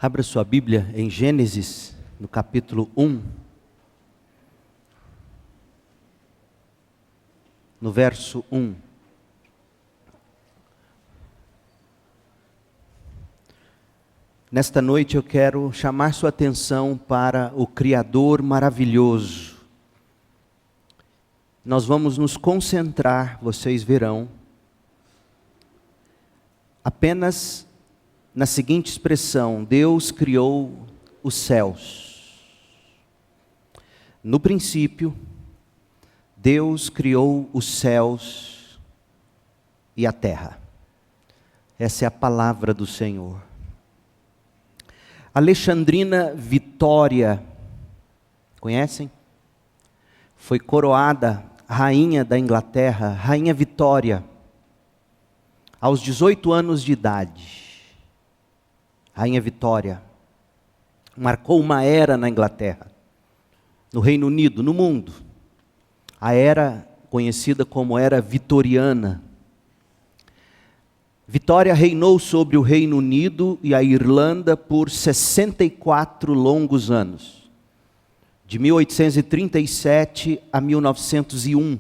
Abra sua Bíblia em Gênesis, no capítulo 1, no verso 1. Nesta noite eu quero chamar sua atenção para o Criador maravilhoso. Nós vamos nos concentrar, vocês verão, apenas na seguinte expressão: Deus criou os céus. No princípio, Deus criou os céus e a terra. Essa é a palavra do Senhor. Alexandrina Vitória, conhecem? Foi coroada rainha da Inglaterra, Rainha Vitória, aos 18 anos de idade. Rainha Vitória marcou uma era na Inglaterra, no Reino Unido, no mundo. A era conhecida como Era Vitoriana. Vitória reinou sobre o Reino Unido e a Irlanda por 64 longos anos, de 1837 a 1901.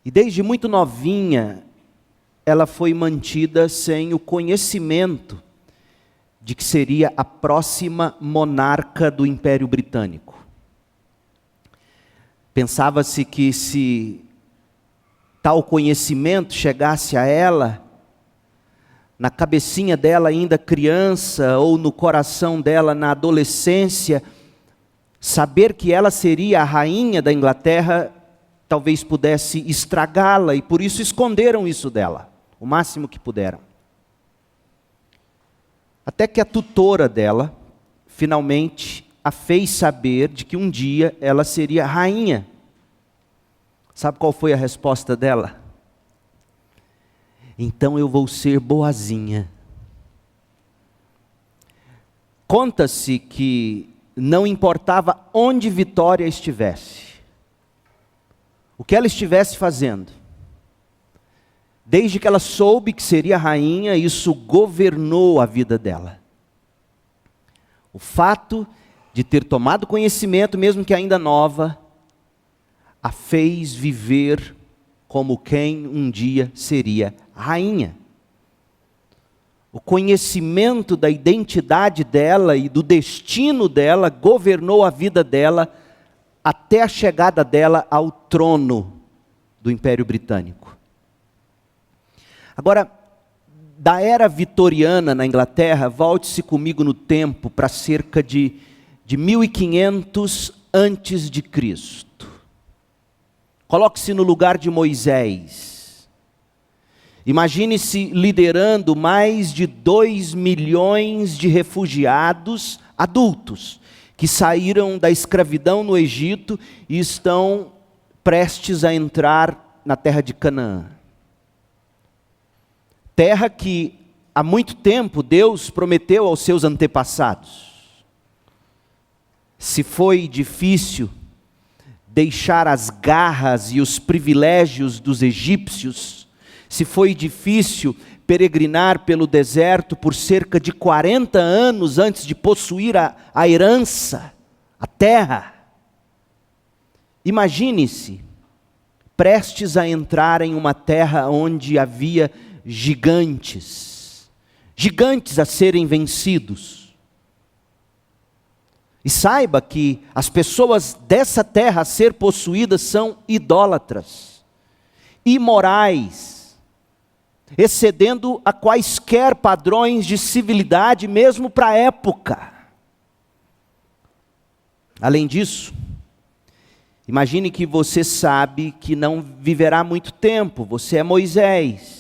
E desde muito novinha, ela foi mantida sem o conhecimento de que seria a próxima monarca do Império Britânico. Pensava-se que se tal conhecimento chegasse a ela, na cabecinha dela ainda criança, ou no coração dela na adolescência, saber que ela seria a rainha da Inglaterra, talvez pudesse estragá-la, e por isso esconderam isso dela, o máximo que puderam. Até que a tutora dela, finalmente, a fez saber de que um dia ela seria rainha. Sabe qual foi a resposta dela? Então eu vou ser boazinha. Conta-se que não importava onde Vitória estivesse, o que ela estivesse fazendo, desde que ela soube que seria rainha, isso governou a vida dela. O fato de ter tomado conhecimento, mesmo que ainda nova, a fez viver como quem um dia seria rainha. O conhecimento da identidade dela e do destino dela governou a vida dela até a chegada dela ao trono do Império Britânico. Agora, da era vitoriana na Inglaterra, volte-se comigo no tempo para cerca de 1500 antes de Cristo. Coloque-se no lugar de Moisés. Imagine-se liderando mais de 2 milhões de refugiados adultos que saíram da escravidão no Egito e estão prestes a entrar na terra de Canaã. Terra que há muito tempo Deus prometeu aos seus antepassados. Se foi difícil deixar as garras e os privilégios dos egípcios, se foi difícil peregrinar pelo deserto por cerca de 40 anos antes de possuir a herança, a terra, imagine-se prestes a entrar em uma terra onde havia gigantes a serem vencidos. E saiba que as pessoas dessa terra a ser possuídas são idólatras, imorais, excedendo a quaisquer padrões de civilidade, mesmo para a época. Além disso, imagine que você sabe que não viverá muito tempo, você é Moisés.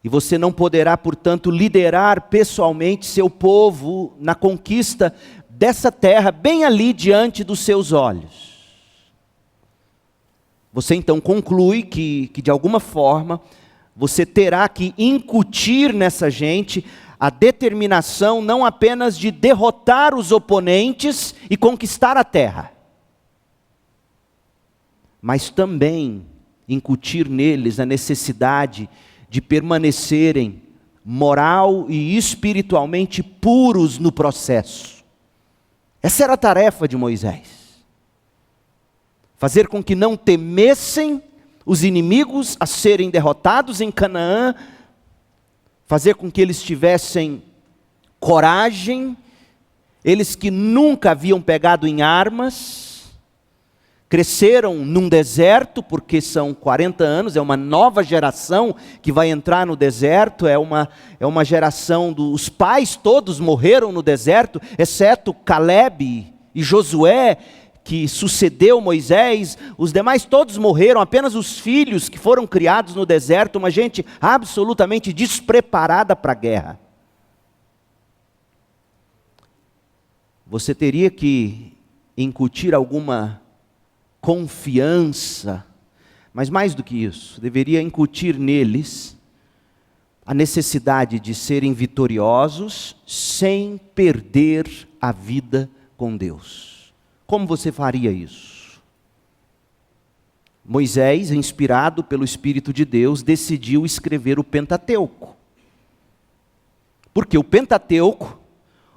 E você não poderá, portanto, liderar pessoalmente seu povo na conquista dessa terra, bem ali diante dos seus olhos. Você então conclui que de alguma forma, você terá que incutir nessa gente a determinação não apenas de derrotar os oponentes e conquistar a terra, mas também incutir neles a necessidade de permanecerem moral e espiritualmente puros no processo. Essa era a tarefa de Moisés. Fazer com que não temessem os inimigos a serem derrotados em Canaã, fazer com que eles tivessem coragem, eles que nunca haviam pegado em armas, cresceram num deserto, porque são 40 anos, é uma nova geração que vai entrar no deserto, é uma geração os pais todos morreram no deserto, exceto Caleb e Josué, que sucedeu Moisés, os demais todos morreram, apenas os filhos que foram criados no deserto, uma gente absolutamente despreparada para a guerra. Você teria que incutir alguma confiança, mas mais do que isso, deveria incutir neles a necessidade de serem vitoriosos sem perder a vida com Deus. Como você faria isso? Moisés, inspirado pelo Espírito de Deus, decidiu escrever o Pentateuco. Porque o Pentateuco,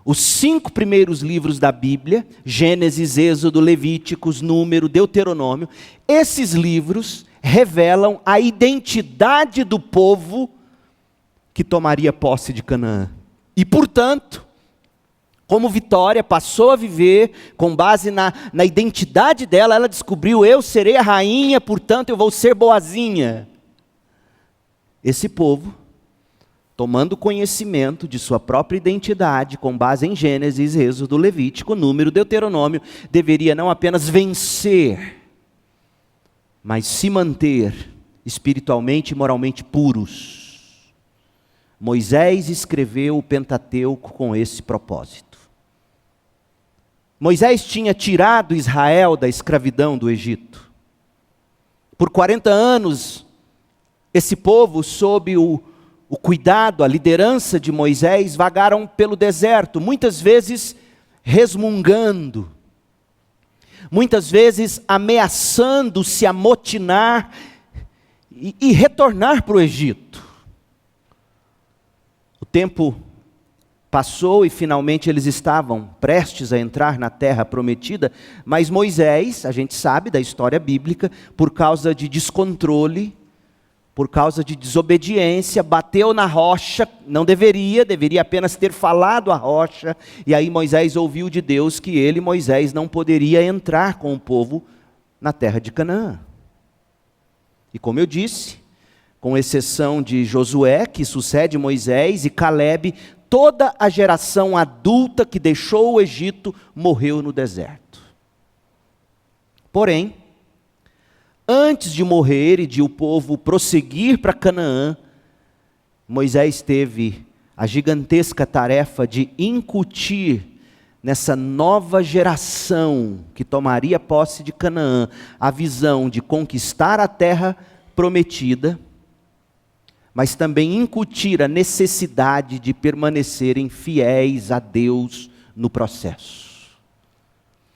os 5 primeiros livros da Bíblia, Gênesis, Êxodo, Levíticos, Número, Deuteronômio, esses livros revelam a identidade do povo que tomaria posse de Canaã. E, portanto, como Vitória passou a viver com base na identidade dela, ela descobriu: eu serei a rainha, portanto eu vou ser boazinha. Esse povo, tomando conhecimento de sua própria identidade, com base em Gênesis, Êxodo, Levítico, Número, Deuteronômio, deveria não apenas vencer, mas se manter espiritualmente e moralmente puros. Moisés escreveu o Pentateuco com esse propósito. Moisés tinha tirado Israel da escravidão do Egito. Por 40 anos, esse povo, sob o cuidado, a liderança de Moisés, vagaram pelo deserto, muitas vezes resmungando, muitas vezes ameaçando se amotinar e retornar para o Egito. O tempo passou e finalmente eles estavam prestes a entrar na terra prometida, mas Moisés, a gente sabe da história bíblica, por causa de descontrole, por causa de desobediência, bateu na rocha, não deveria apenas ter falado a rocha, e aí Moisés ouviu de Deus que ele, Moisés, não poderia entrar com o povo na terra de Canaã. E como eu disse, com exceção de Josué, que sucede Moisés, e Caleb, toda a geração adulta que deixou o Egito morreu no deserto. Porém, antes de morrer e de o povo prosseguir para Canaã, Moisés teve a gigantesca tarefa de incutir nessa nova geração que tomaria posse de Canaã a visão de conquistar a terra prometida, mas também incutir a necessidade de permanecerem fiéis a Deus no processo.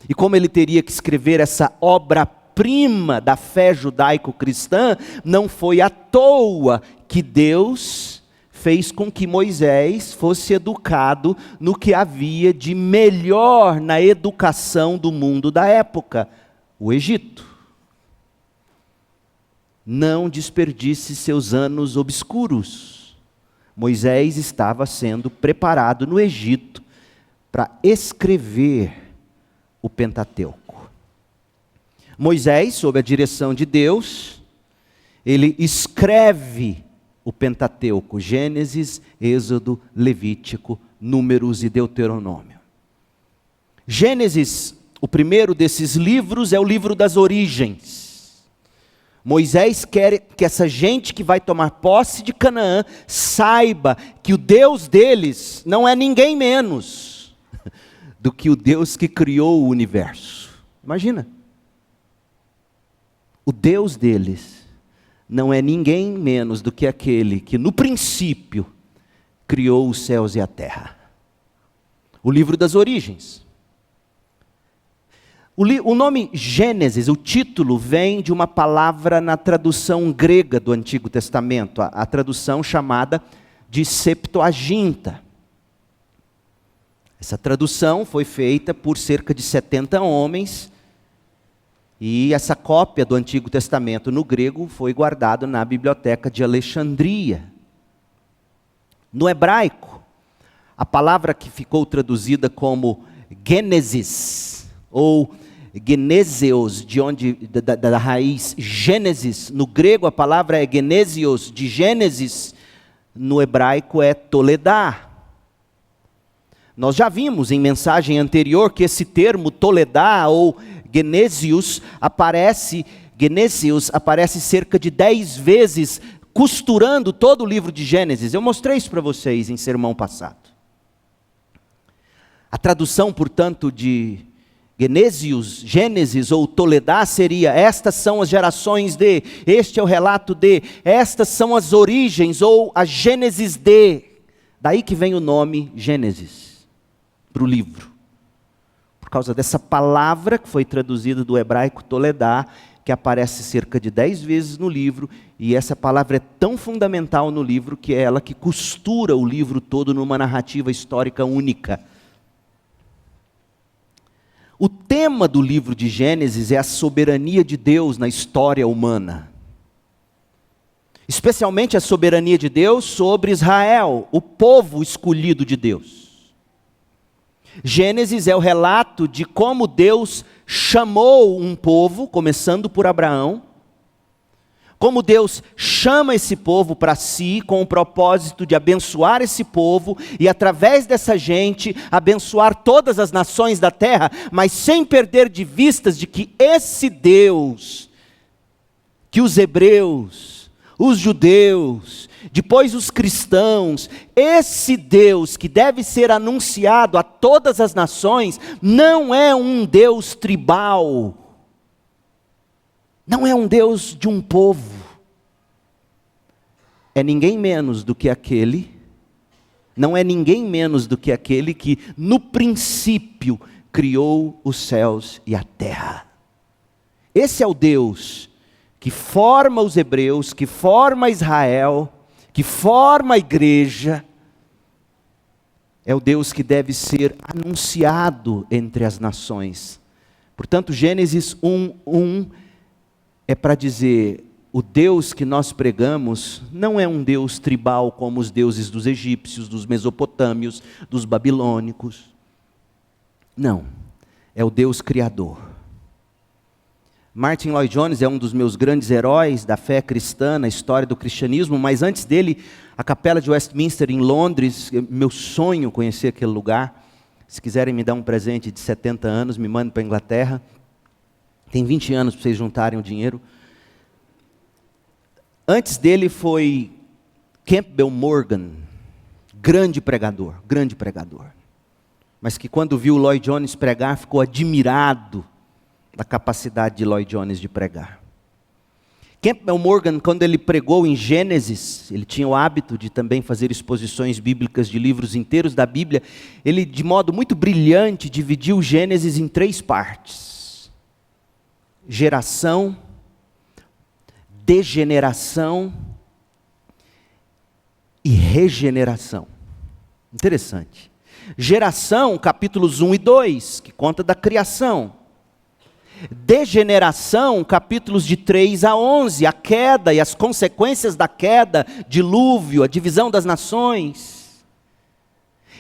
E como ele teria que escrever essa obra-prima da fé judaico-cristã, não foi à toa que Deus fez com que Moisés fosse educado no que havia de melhor na educação do mundo da época, o Egito. Não desperdice seus anos obscuros. Moisés estava sendo preparado no Egito para escrever o Pentateuco. Moisés, sob a direção de Deus, ele escreve o Pentateuco, Gênesis, Êxodo, Levítico, Números e Deuteronômio. Gênesis, o primeiro desses livros, é o livro das origens. Moisés quer que essa gente que vai tomar posse de Canaã saiba que o Deus deles não é ninguém menos do que o Deus que criou o universo. Imagina. O Deus deles não é ninguém menos do que aquele que no princípio criou os céus e a terra. O livro das origens. O nome Gênesis, o título, vem de uma palavra na tradução grega do Antigo Testamento, a tradução chamada de Septuaginta. Essa tradução foi feita por cerca de 70 homens, e essa cópia do Antigo Testamento no grego foi guardada na Biblioteca de Alexandria. No hebraico, a palavra que ficou traduzida como Gênesis, ou Geneseos, da raiz Gênesis, no grego a palavra é Genesios, de Gênesis, no hebraico é Toledá. Nós já vimos em mensagem anterior que esse termo Toledá ou Genesios aparece cerca de 10 vezes, costurando todo o livro de Gênesis. Eu mostrei isso para vocês em sermão passado. A tradução, portanto, de Gênesis ou Toledá seria: estas são as gerações de, este é o relato de, estas são as origens ou a Gênesis de. Daí que vem o nome Gênesis para o livro. Por causa dessa palavra que foi traduzida do hebraico Toledá, que aparece cerca de 10 vezes no livro, e essa palavra é tão fundamental no livro que é ela que costura o livro todo numa narrativa histórica única. O tema do livro de Gênesis é a soberania de Deus na história humana. Especialmente a soberania de Deus sobre Israel, o povo escolhido de Deus. Gênesis é o relato de como Deus chamou um povo, começando por Abraão, como Deus chama esse povo para si, com o propósito de abençoar esse povo, e através dessa gente, abençoar todas as nações da terra, mas sem perder de vistas de que esse Deus, que os hebreus, os judeus, depois os cristãos, esse Deus que deve ser anunciado a todas as nações, não é um Deus tribal, não é um Deus de um povo, é ninguém menos do que aquele, não é ninguém menos do que aquele que no princípio criou os céus e a terra. Esse é o Deus que forma os hebreus, que forma Israel, que forma a igreja. É o Deus que deve ser anunciado entre as nações. Portanto, Gênesis 1:1 é para dizer: o Deus que nós pregamos não é um Deus tribal como os deuses dos egípcios, dos mesopotâmios, dos babilônicos. Não, é o Deus criador. Martin Lloyd Jones é um dos meus grandes heróis da fé cristã, na história do cristianismo, mas antes dele, a Capela de Westminster em Londres, meu sonho conhecer aquele lugar. Se quiserem me dar um presente de 70 anos, me mandem para a Inglaterra. Tem 20 anos para vocês juntarem o dinheiro. Antes dele foi Campbell Morgan, grande pregador, mas que quando viu Lloyd Jones pregar, ficou admirado da capacidade de Lloyd Jones de pregar. Campbell Morgan, quando ele pregou em Gênesis, ele tinha o hábito de também fazer exposições bíblicas de livros inteiros da Bíblia, ele de modo muito brilhante dividiu Gênesis em 3 partes: geração, degeneração e regeneração. Interessante. Geração, capítulos 1 e 2, que conta da criação. Degeneração, capítulos de 3 a 11, a queda e as consequências da queda, dilúvio, a divisão das nações.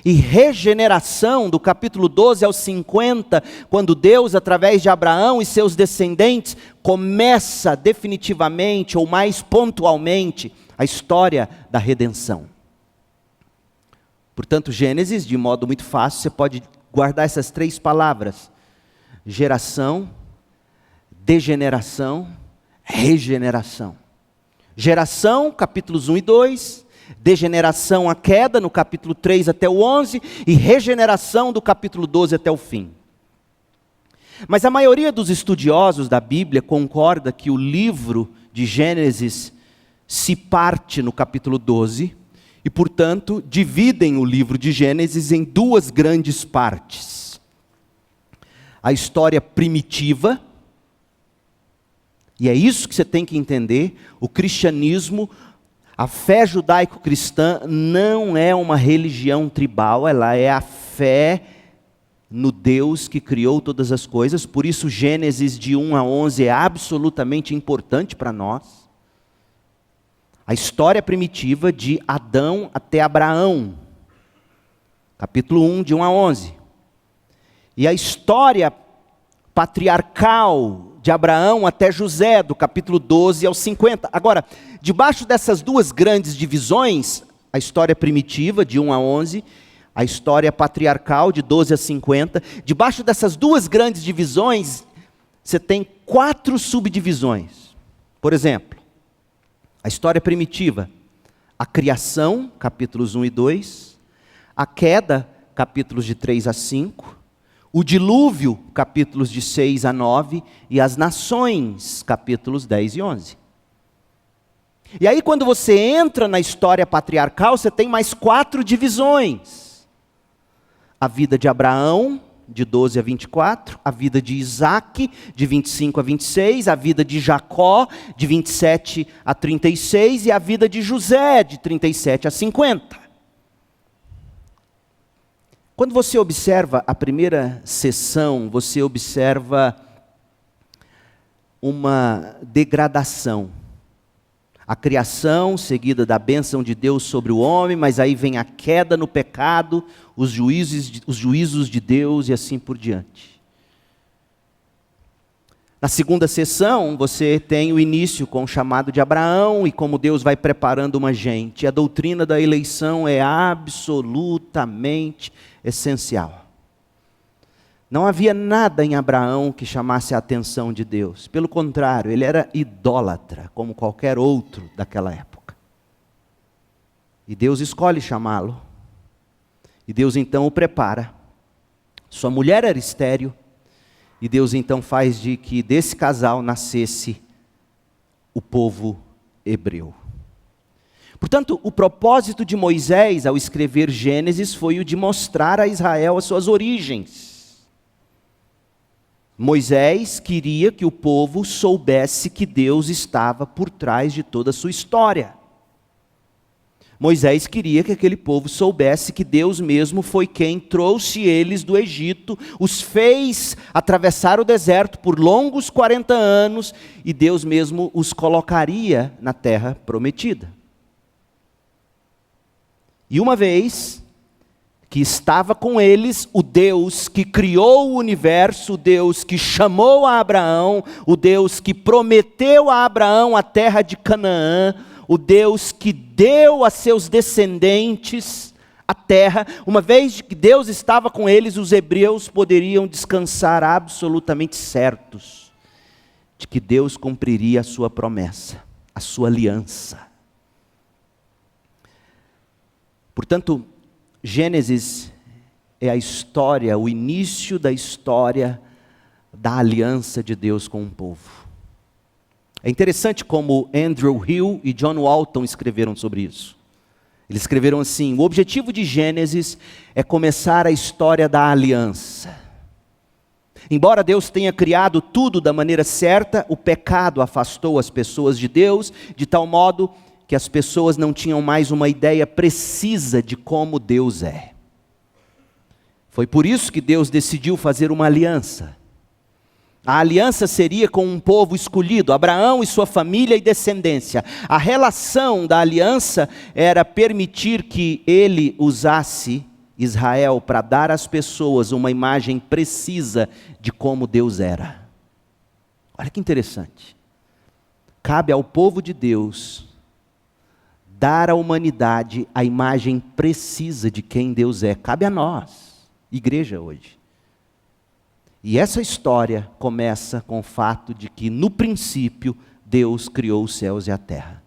E regeneração, do capítulo 12 ao 50, quando Deus, através de Abraão e seus descendentes, começa definitivamente, ou mais pontualmente, a história da redenção. Portanto, Gênesis, de modo muito fácil, você pode guardar essas 3 palavras: geração, degeneração, regeneração. Geração, capítulos 1 e 2, degeneração, a queda, no capítulo 3 até o 11, e regeneração do capítulo 12 até o fim. Mas a maioria dos estudiosos da Bíblia concorda que o livro de Gênesis se parte no capítulo 12, e portanto dividem o livro de Gênesis em 2 grandes partes. A história primitiva, e é isso que você tem que entender: o cristianismo, A fé judaico-cristã não é uma religião tribal, ela é a fé no Deus que criou todas as coisas. Por isso Gênesis de 1 a 11 é absolutamente importante para nós. A história primitiva de Adão até Abraão, capítulo 1, de 1 a 11. E a história patriarcal de Abraão até José, do capítulo 12 ao 50. Agora, debaixo dessas duas grandes divisões, a história primitiva, de 1 a 11, a história patriarcal, de 12 a 50, debaixo dessas duas grandes divisões, você tem 4 subdivisões. Por exemplo, a história primitiva, a criação, capítulos 1 e 2, a queda, capítulos de 3 a 5, o dilúvio, capítulos de 6 a 9, e as nações, capítulos 10 e 11. E aí quando você entra na história patriarcal, você tem mais 4 divisões. A vida de Abraão, de 12 a 24, a vida de Isaac, de 25 a 26, a vida de Jacó, de 27 a 36, e a vida de José, de 37 a 50. Quando você observa a primeira sessão, você observa uma degradação. A criação, seguida da bênção de Deus sobre o homem, mas aí vem a queda no pecado, os juízos de Deus e assim por diante. Na segunda sessão, você tem o início com o chamado de Abraão e como Deus vai preparando uma gente. A doutrina da eleição é absolutamente essencial. Não havia nada em Abraão que chamasse a atenção de Deus. Pelo contrário, ele era idólatra, como qualquer outro daquela época. E Deus escolhe chamá-lo. E Deus então o prepara. Sua mulher era estéril. E Deus então faz de que desse casal nascesse o povo hebreu. Portanto, o propósito de Moisés ao escrever Gênesis foi o de mostrar a Israel as suas origens. Moisés queria que o povo soubesse que Deus estava por trás de toda a sua história. Moisés queria que aquele povo soubesse que Deus mesmo foi quem trouxe eles do Egito, os fez atravessar o deserto por longos 40 anos, e Deus mesmo os colocaria na terra prometida. E uma vez que estava com eles, o Deus que criou o universo, o Deus que chamou a Abraão, o Deus que prometeu a Abraão a terra de Canaã, o Deus que deu a seus descendentes a terra, uma vez que Deus estava com eles, os hebreus poderiam descansar absolutamente certos de que Deus cumpriria a sua promessa, a sua aliança. Portanto, Gênesis é a história, o início da história da aliança de Deus com o povo. É interessante como Andrew Hill e John Walton escreveram sobre isso. Eles escreveram assim: o objetivo de Gênesis é começar a história da aliança. Embora Deus tenha criado tudo da maneira certa, o pecado afastou as pessoas de Deus, de tal modo que as pessoas não tinham mais uma ideia precisa de como Deus é. Foi por isso que Deus decidiu fazer uma aliança. A aliança seria com um povo escolhido, Abraão e sua família e descendência. A relação da aliança era permitir que ele usasse Israel para dar às pessoas uma imagem precisa de como Deus era. Olha que interessante. Cabe ao povo de Deus dar à humanidade a imagem precisa de quem Deus é. Cabe a nós, igreja hoje. E essa história começa com o fato de que, no princípio, Deus criou os céus e a terra.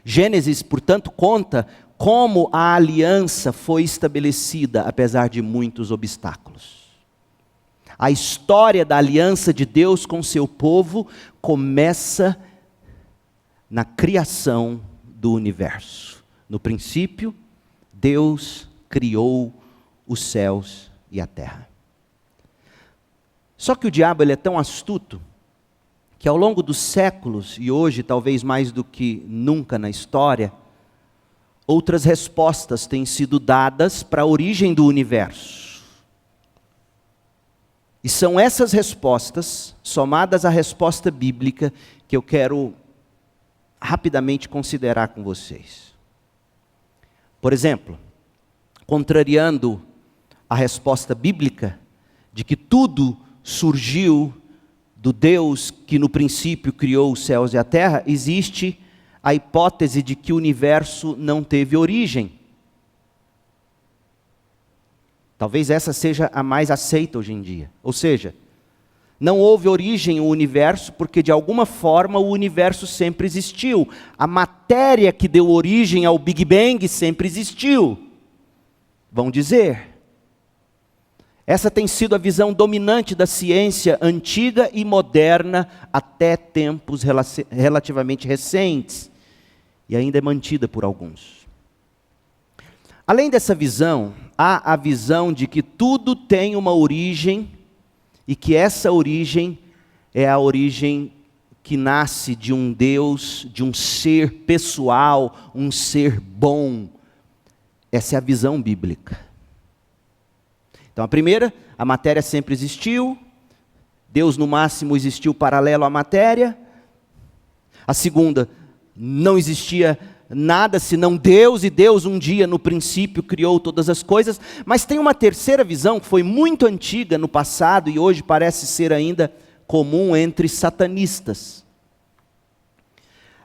Gênesis, portanto, conta como a aliança foi estabelecida, apesar de muitos obstáculos. A história da aliança de Deus com seu povo começa na criação do universo. No princípio, Deus criou os céus e a terra. Só que o diabo ele é tão astuto que ao longo dos séculos, e hoje talvez mais do que nunca na história, outras respostas têm sido dadas para a origem do universo. E são essas respostas, somadas à resposta bíblica, que eu quero rapidamente considerar com vocês. Por exemplo, contrariando a resposta bíblica de que tudo surgiu do Deus que no princípio criou os céus e a terra, existe a hipótese de que o universo não teve origem. Talvez essa seja a mais aceita hoje em dia. Ou seja, não houve origem o universo porque de alguma forma o universo sempre existiu. A matéria que deu origem ao Big Bang sempre existiu. Vão dizer. Essa tem sido a visão dominante da ciência antiga e moderna até tempos relativamente recentes. E ainda é mantida por alguns. Além dessa visão, há a visão de que tudo tem uma origem e que essa origem é a origem que nasce de um Deus, de um ser pessoal, um ser bom. Essa é a visão bíblica. Então a primeira, a matéria sempre existiu, Deus no máximo existiu paralelo à matéria. A segunda, não existia nada senão Deus, e Deus um dia no princípio criou todas as coisas. Mas tem uma terceira visão que foi muito antiga no passado e hoje parece ser ainda comum entre satanistas.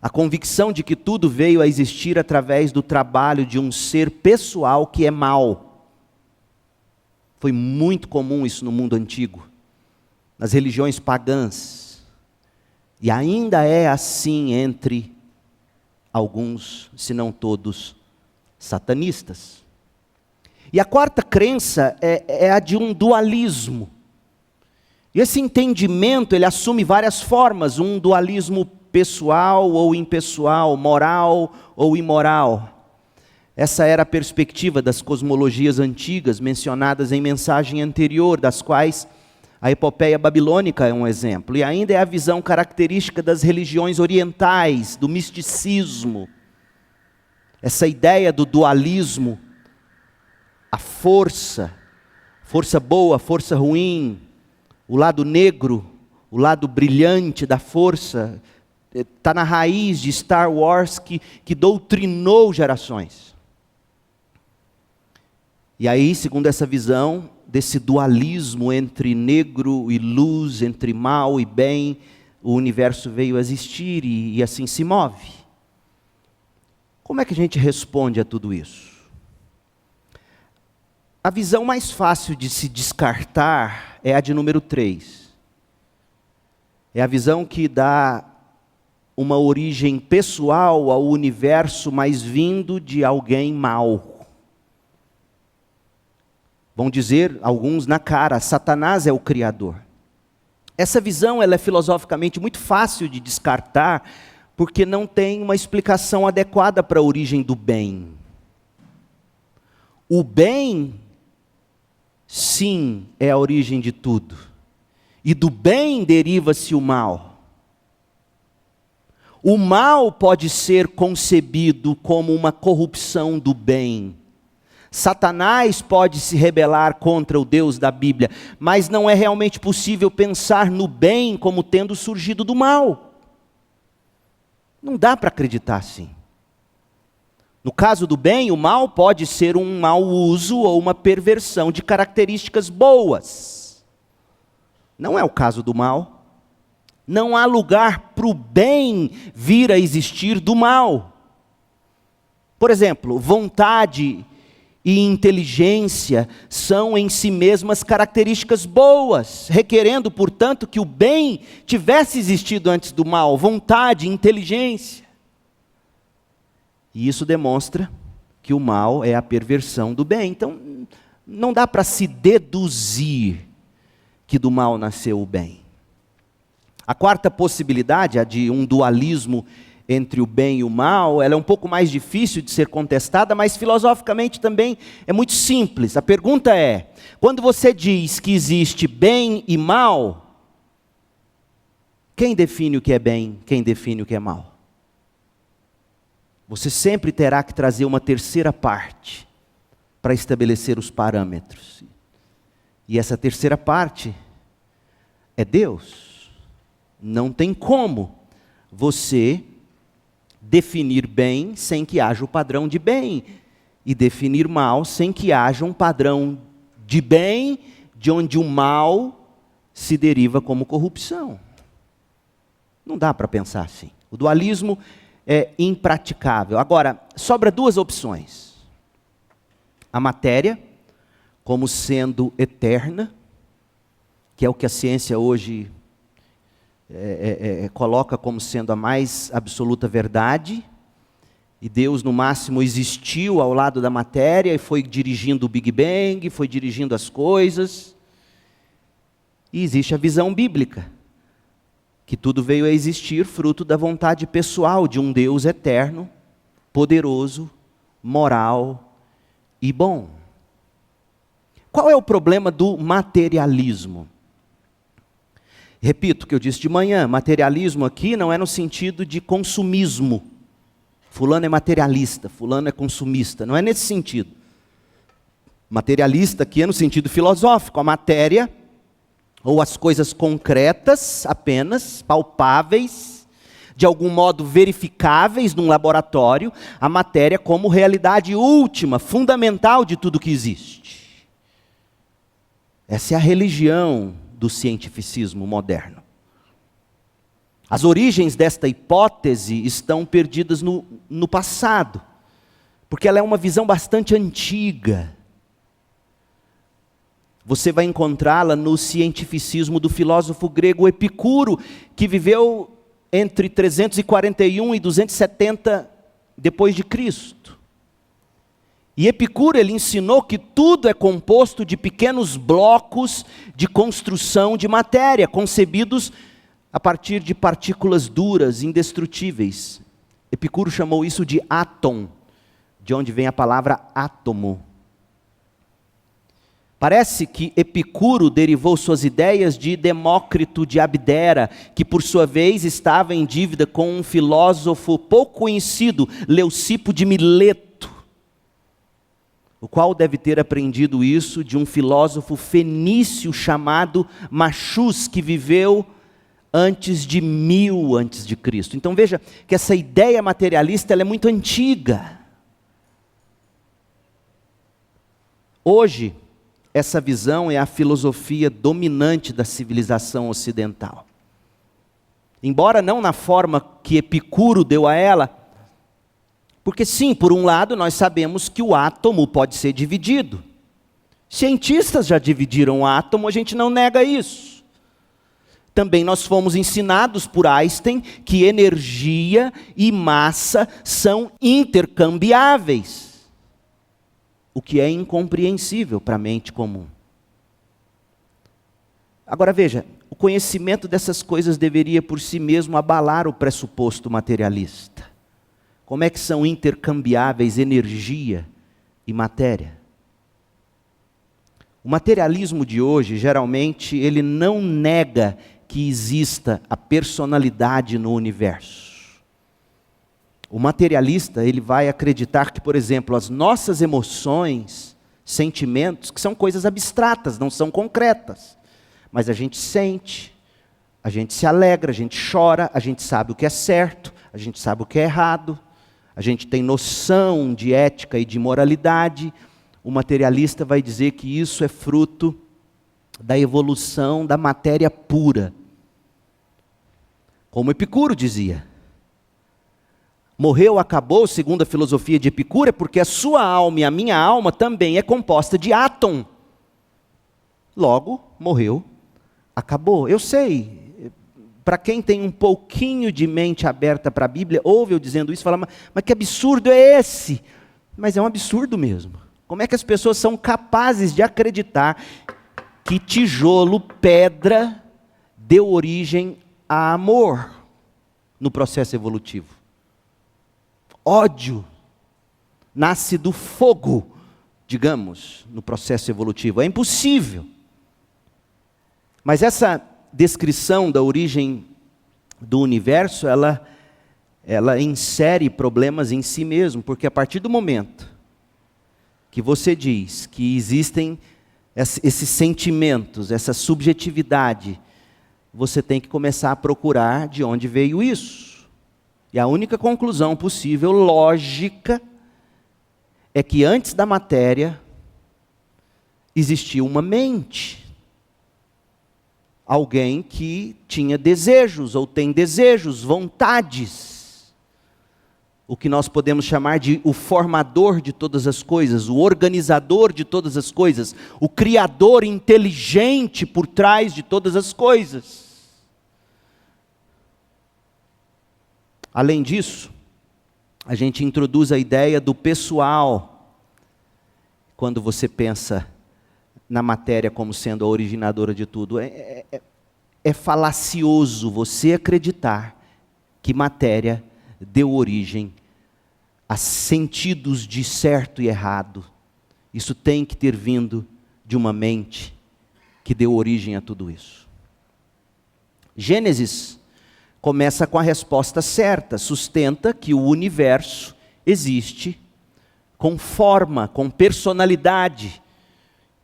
A convicção de que tudo veio a existir através do trabalho de um ser pessoal que é mau. Foi muito comum isso no mundo antigo, nas religiões pagãs. E ainda é assim entre alguns, se não todos, satanistas. E a quarta crença é a de um dualismo. E esse entendimento, ele assume várias formas, um dualismo pessoal ou impessoal, moral ou imoral. Essa era a perspectiva das cosmologias antigas, mencionadas em mensagem anterior, das quais a epopeia babilônica é um exemplo. E ainda é a visão característica das religiões orientais, do misticismo. Essa ideia do dualismo, a força boa, força ruim, o lado negro, o lado brilhante da força, está na raiz de Star Wars que doutrinou gerações. E aí, segundo essa visão, desse dualismo entre negro e luz, entre mal e bem, o universo veio a existir e assim se move. Como é que a gente responde a tudo isso? A visão mais fácil de se descartar é a de número 3. É a visão que dá uma origem pessoal ao universo, mas vindo de alguém mau. Vão dizer alguns na cara, Satanás é o criador. Essa visão ela é filosoficamente muito fácil de descartar, porque não tem uma explicação adequada para a origem do bem. O bem, sim, é a origem de tudo. E do bem deriva-se o mal. O mal pode ser concebido como uma corrupção do bem. Satanás pode se rebelar contra o Deus da Bíblia, mas não é realmente possível pensar no bem como tendo surgido do mal. Não dá para acreditar assim. No caso do bem, o mal pode ser um mau uso ou uma perversão de características boas. Não é o caso do mal. Não há lugar para o bem vir a existir do mal. Por exemplo, vontade e inteligência são em si mesmas características boas, requerendo, portanto, que o bem tivesse existido antes do mal, vontade, inteligência. E isso demonstra que o mal é a perversão do bem. Então, não dá para se deduzir que do mal nasceu o bem. A quarta possibilidade, a de um dualismo entre o bem e o mal, ela é um pouco mais difícil de ser contestada, mas filosoficamente também é muito simples. A pergunta é, quando você diz que existe bem e mal, Quem define o que é bem? Quem define o que é mal? Você sempre terá que trazer uma terceira parte para estabelecer os parâmetros. E essa terceira parte é Deus. Não tem como você definir bem sem que haja o padrão de bem, e definir mal sem que haja um padrão de bem, de onde o mal se deriva como corrupção. Não dá para pensar assim. O dualismo é impraticável. Agora, sobra duas opções. A matéria, como sendo eterna, que é o que a ciência hoje coloca como sendo a mais absoluta verdade, e Deus no máximo existiu ao lado da matéria e foi dirigindo o Big Bang, foi dirigindo as coisas. E existe a visão bíblica, que tudo veio a existir fruto da vontade pessoal de um Deus eterno, poderoso, moral e bom. Qual é o problema do materialismo? Repito o que eu disse de manhã, materialismo aqui não é no sentido de consumismo. Fulano é materialista, fulano é consumista, não é nesse sentido. Materialista aqui é no sentido filosófico, a matéria, ou as coisas concretas apenas, palpáveis, de algum modo verificáveis num laboratório, a matéria como realidade última, fundamental de tudo que existe. Essa é a religião do cientificismo moderno. As origens desta hipótese estão perdidas no passado, porque ela é uma visão bastante antiga. Você vai encontrá-la no cientificismo do filósofo grego Epicuro, que viveu entre 341 e 270 depois de Cristo. E Epicuro, ele ensinou que tudo é composto de pequenos blocos de construção de matéria, concebidos a partir de partículas duras, indestrutíveis. Epicuro chamou isso de átom, de onde vem a palavra átomo. Parece que Epicuro derivou suas ideias de Demócrito de Abdera, que por sua vez estava em dívida com um filósofo pouco conhecido, Leucipo de Mileto, o qual deve ter aprendido isso de um filósofo fenício chamado Machus, que viveu antes de 1000 antes de Cristo. Então veja que essa ideia materialista ela é muito antiga. Hoje, essa visão é a filosofia dominante da civilização ocidental. Embora não na forma que Epicuro deu a ela, porque sim, por um lado nós sabemos que o átomo pode ser dividido. Cientistas já dividiram o átomo, a gente não nega isso. Também nós fomos ensinados por Einstein que energia e massa são intercambiáveis, o que é incompreensível para a mente comum. Agora veja, o conhecimento dessas coisas deveria por si mesmo abalar o pressuposto materialista. Como é que são intercambiáveis energia e matéria? O materialismo de hoje, geralmente, ele não nega que exista a personalidade no universo. O materialista, ele vai acreditar que, por exemplo, as nossas emoções, sentimentos, que são coisas abstratas, não são concretas, mas a gente sente, a gente se alegra, a gente chora, a gente sabe o que é certo, a gente sabe o que é errado, a gente tem noção de ética e de moralidade. O materialista vai dizer que isso é fruto da evolução da matéria pura. Como Epicuro dizia. Morreu, acabou, segundo a filosofia de Epicuro, é porque a sua alma e a minha alma também é composta de átomo. Logo, morreu, acabou. Eu sei, para quem tem um pouquinho de mente aberta para a Bíblia, ouve eu dizendo isso e fala, mas que absurdo é esse? Mas é um absurdo mesmo. Como é que as pessoas são capazes de acreditar que tijolo, pedra, deu origem a amor no processo evolutivo? Ódio nasce do fogo, digamos, no processo evolutivo. É impossível. Mas essa descrição da origem do universo, ela insere problemas em si mesmo, porque a partir do momento que você diz que existem esses sentimentos, essa subjetividade, você tem que começar a procurar de onde veio isso. E a única conclusão possível, lógica, é que antes da matéria existia uma mente. Alguém que tinha desejos, ou tem desejos, vontades. O que nós podemos chamar de o formador de todas as coisas, o organizador de todas as coisas, o criador inteligente por trás de todas as coisas. Além disso, a gente introduz a ideia do pessoal, quando você pensa na matéria como sendo a originadora de tudo. É falacioso você acreditar que matéria deu origem a sentidos de certo e errado. Isso tem que ter vindo de uma mente que deu origem a tudo isso. Gênesis começa com a resposta certa, sustenta que o universo existe com forma, com personalidade,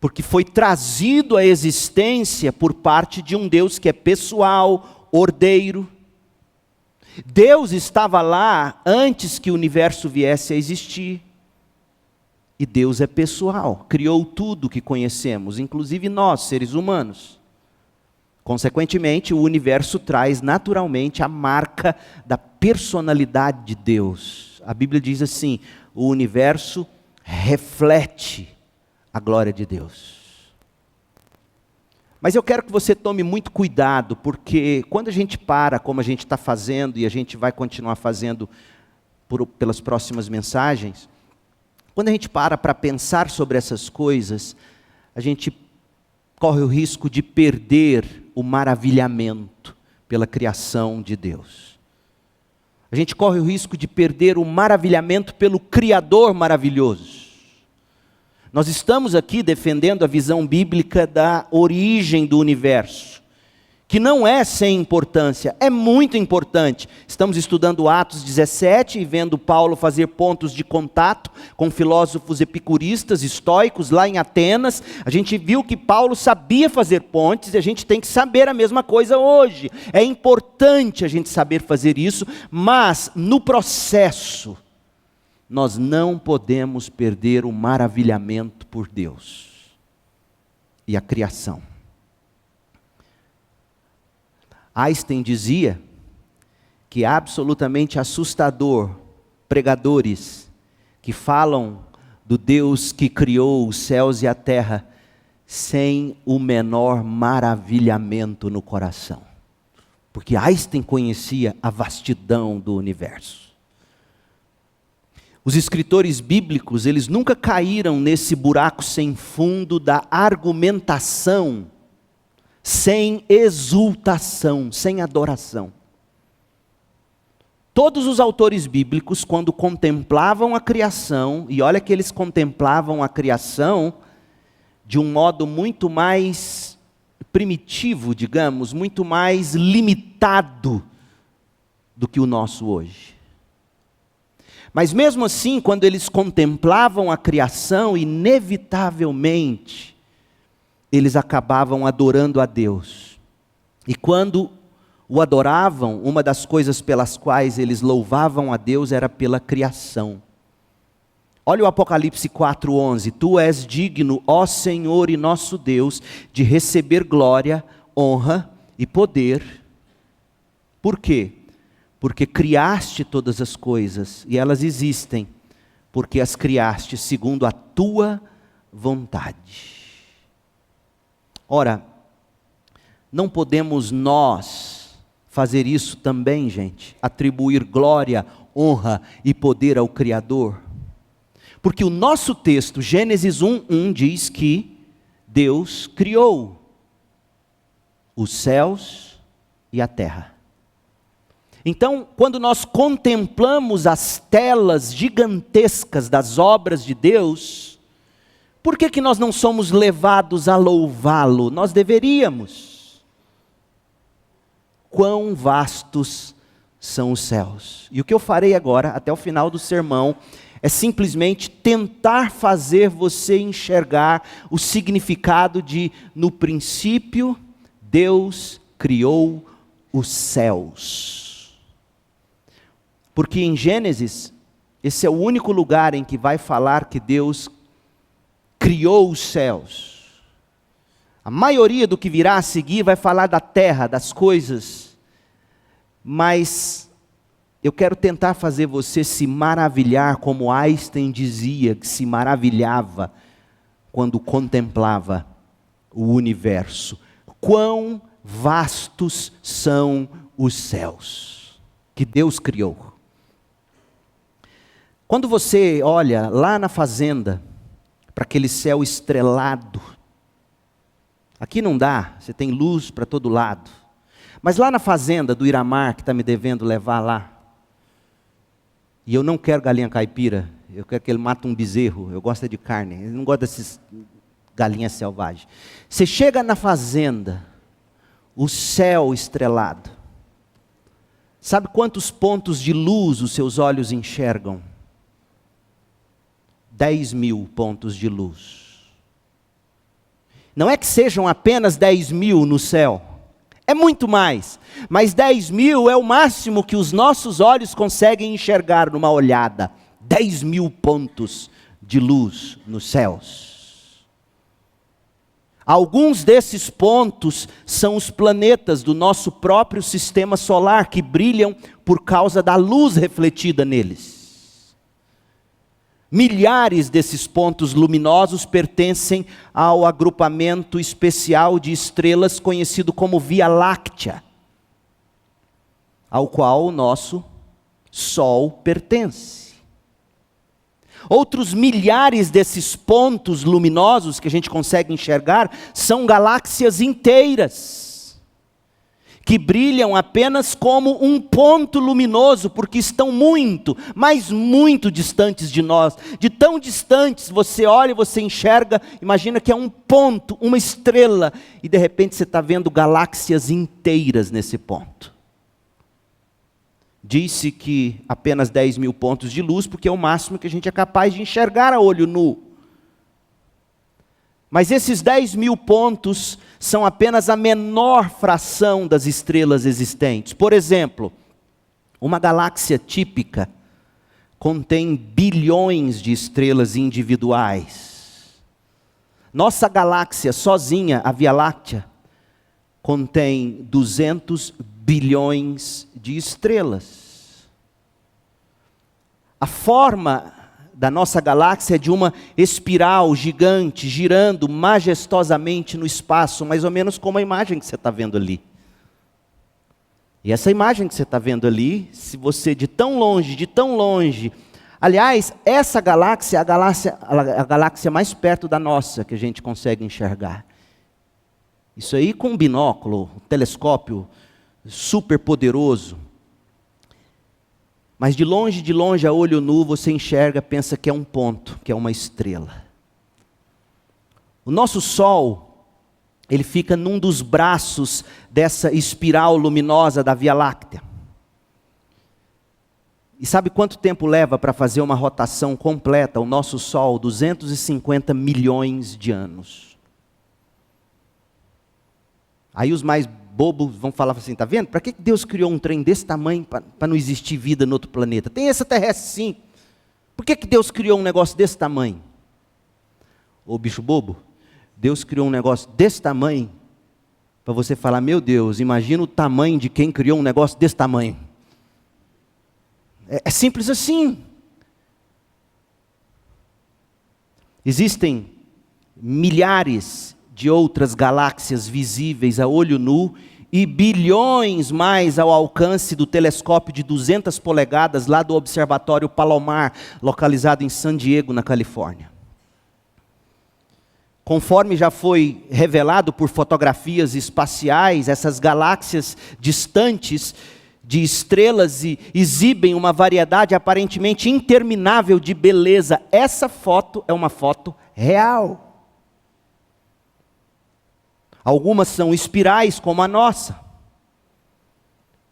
porque foi trazido à existência por parte de um Deus que é pessoal, ordeiro. Deus estava lá antes que o universo viesse a existir. E Deus é pessoal, criou tudo que conhecemos, inclusive nós, seres humanos. Consequentemente, o universo traz naturalmente a marca da personalidade de Deus. A Bíblia diz assim: o universo reflete a glória de Deus. Mas eu quero que você tome muito cuidado, porque quando a gente para, como a gente está fazendo, e a gente vai continuar fazendo pelas próximas mensagens, quando a gente para pensar sobre essas coisas, a gente corre o risco de perder o maravilhamento pela criação de Deus. A gente corre o risco de perder o maravilhamento pelo Criador maravilhoso. Nós estamos aqui defendendo a visão bíblica da origem do universo, que não é sem importância, é muito importante. Estamos estudando Atos 17 e vendo Paulo fazer pontos de contato com filósofos epicuristas, estoicos, lá em Atenas. A gente viu que Paulo sabia fazer pontes e a gente tem que saber a mesma coisa hoje. É importante a gente saber fazer isso, mas no processo, nós não podemos perder o maravilhamento por Deus e a criação. Einstein dizia que é absolutamente assustador pregadores que falam do Deus que criou os céus e a terra sem o menor maravilhamento no coração. Porque Einstein conhecia a vastidão do universo. Os escritores bíblicos, eles nunca caíram nesse buraco sem fundo da argumentação, sem exultação, sem adoração. Todos os autores bíblicos, quando contemplavam a criação, e olha que eles contemplavam a criação de um modo muito mais primitivo, digamos, muito mais limitado do que o nosso hoje. Mas mesmo assim, quando eles contemplavam a criação, inevitavelmente, eles acabavam adorando a Deus. E quando o adoravam, uma das coisas pelas quais eles louvavam a Deus era pela criação. Olha o Apocalipse 4:11. Tu és digno, ó Senhor e nosso Deus, de receber glória, honra e poder. Por quê? Porque criaste todas as coisas, e elas existem, porque as criaste segundo a tua vontade. Ora, não podemos nós fazer isso também, gente? Atribuir glória, honra e poder ao Criador? Porque o nosso texto, Gênesis 1:1, diz que Deus criou os céus e a terra. Então, quando nós contemplamos as telas gigantescas das obras de Deus, por que nós não somos levados a louvá-lo? Nós deveríamos. quão vastos são os céus. E o que eu farei agora, até o final do sermão, é simplesmente tentar fazer você enxergar o significado de, no princípio, Deus criou os céus. Porque em Gênesis, esse é o único lugar em que vai falar que Deus criou os céus. A maioria do que virá a seguir vai falar da terra, das coisas, mas eu quero tentar fazer você se maravilhar, como Einstein dizia que se maravilhava quando contemplava o universo. Quão vastos são os céus que Deus criou. Quando você olha lá na fazenda, para aquele céu estrelado, aqui não dá, você tem luz para todo lado. Mas lá na fazenda do Iramar, que está me devendo levar lá, e eu não quero galinha caipira, eu quero que ele mate um bezerro, eu gosto de carne, eu não gosto dessas galinhas selvagens. Você chega na fazenda, o céu estrelado, sabe quantos pontos de luz os seus olhos enxergam? 10.000 pontos de luz. Não é que sejam apenas 10.000 no céu, é muito mais, mas 10.000 é o máximo que os nossos olhos conseguem enxergar numa olhada. 10.000 pontos de luz nos céus. Alguns desses pontos são os planetas do nosso próprio sistema solar, que brilham por causa da luz refletida neles. Milhares desses pontos luminosos pertencem ao agrupamento especial de estrelas conhecido como Via Láctea, ao qual o nosso Sol pertence. Outros milhares desses pontos luminosos que a gente consegue enxergar são galáxias inteiras, que brilham apenas como um ponto luminoso, porque estão muito, mas muito distantes de nós. De tão distantes, você olha e você enxerga, imagina que é um ponto, uma estrela, e de repente você está vendo galáxias inteiras nesse ponto. Disse que apenas 10.000 pontos de luz, porque é o máximo que a gente é capaz de enxergar a olho nu. Mas esses 10.000 pontos são apenas a menor fração das estrelas existentes. Por exemplo, uma galáxia típica contém bilhões de estrelas individuais. Nossa galáxia sozinha, a Via Láctea, contém 200 bilhões de estrelas. A forma da nossa galáxia é de uma espiral gigante, girando majestosamente no espaço, mais ou menos como a imagem que você está vendo ali. E essa imagem que você está vendo ali, se você de tão longe, aliás, essa galáxia é a galáxia mais perto da nossa que a gente consegue enxergar. Isso aí com um binóculo, um telescópio super poderoso. Mas de longe, a olho nu, você enxerga, pensa que é um ponto, que é uma estrela. O nosso Sol, ele fica num dos braços dessa espiral luminosa da Via Láctea. E sabe quanto tempo leva para fazer uma rotação completa o nosso Sol? 250 milhões de anos. Aí os mais bobos vão falar assim, tá vendo? Para que Deus criou um trem desse tamanho para não existir vida no outro planeta? Tem extraterrestre sim. Por que Deus criou um negócio desse tamanho? Ô bicho bobo, Deus criou um negócio desse tamanho para você falar, meu Deus, imagina o tamanho de quem criou um negócio desse tamanho. É simples assim. Existem milhares de outras galáxias visíveis a olho nu e bilhões mais ao alcance do telescópio de 200 polegadas lá do Observatório Palomar, localizado em San Diego, na Califórnia. Conforme já foi revelado por fotografias espaciais, essas galáxias distantes de estrelas exibem uma variedade aparentemente interminável de beleza. Essa foto é uma foto real. Algumas são espirais, como a nossa.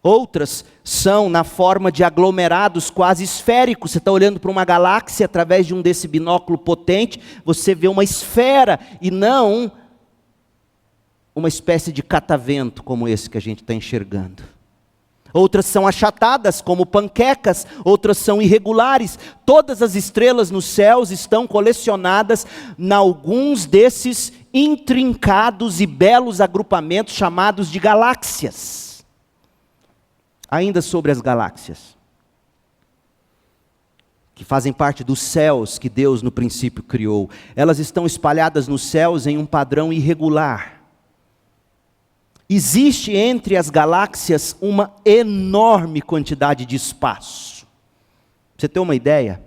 Outras são na forma de aglomerados quase esféricos. Você está olhando para uma galáxia através de desse binóculo potente, você vê uma esfera e não uma espécie de catavento como esse que a gente está enxergando. Outras são achatadas como panquecas, outras são irregulares. Todas as estrelas nos céus estão colecionadas em alguns desses intrincados e belos agrupamentos chamados de galáxias. Ainda sobre as galáxias, que fazem parte dos céus que Deus no princípio criou, elas estão espalhadas nos céus em um padrão irregular. Existe entre as galáxias uma enorme quantidade de espaço. Pra você ter uma ideia,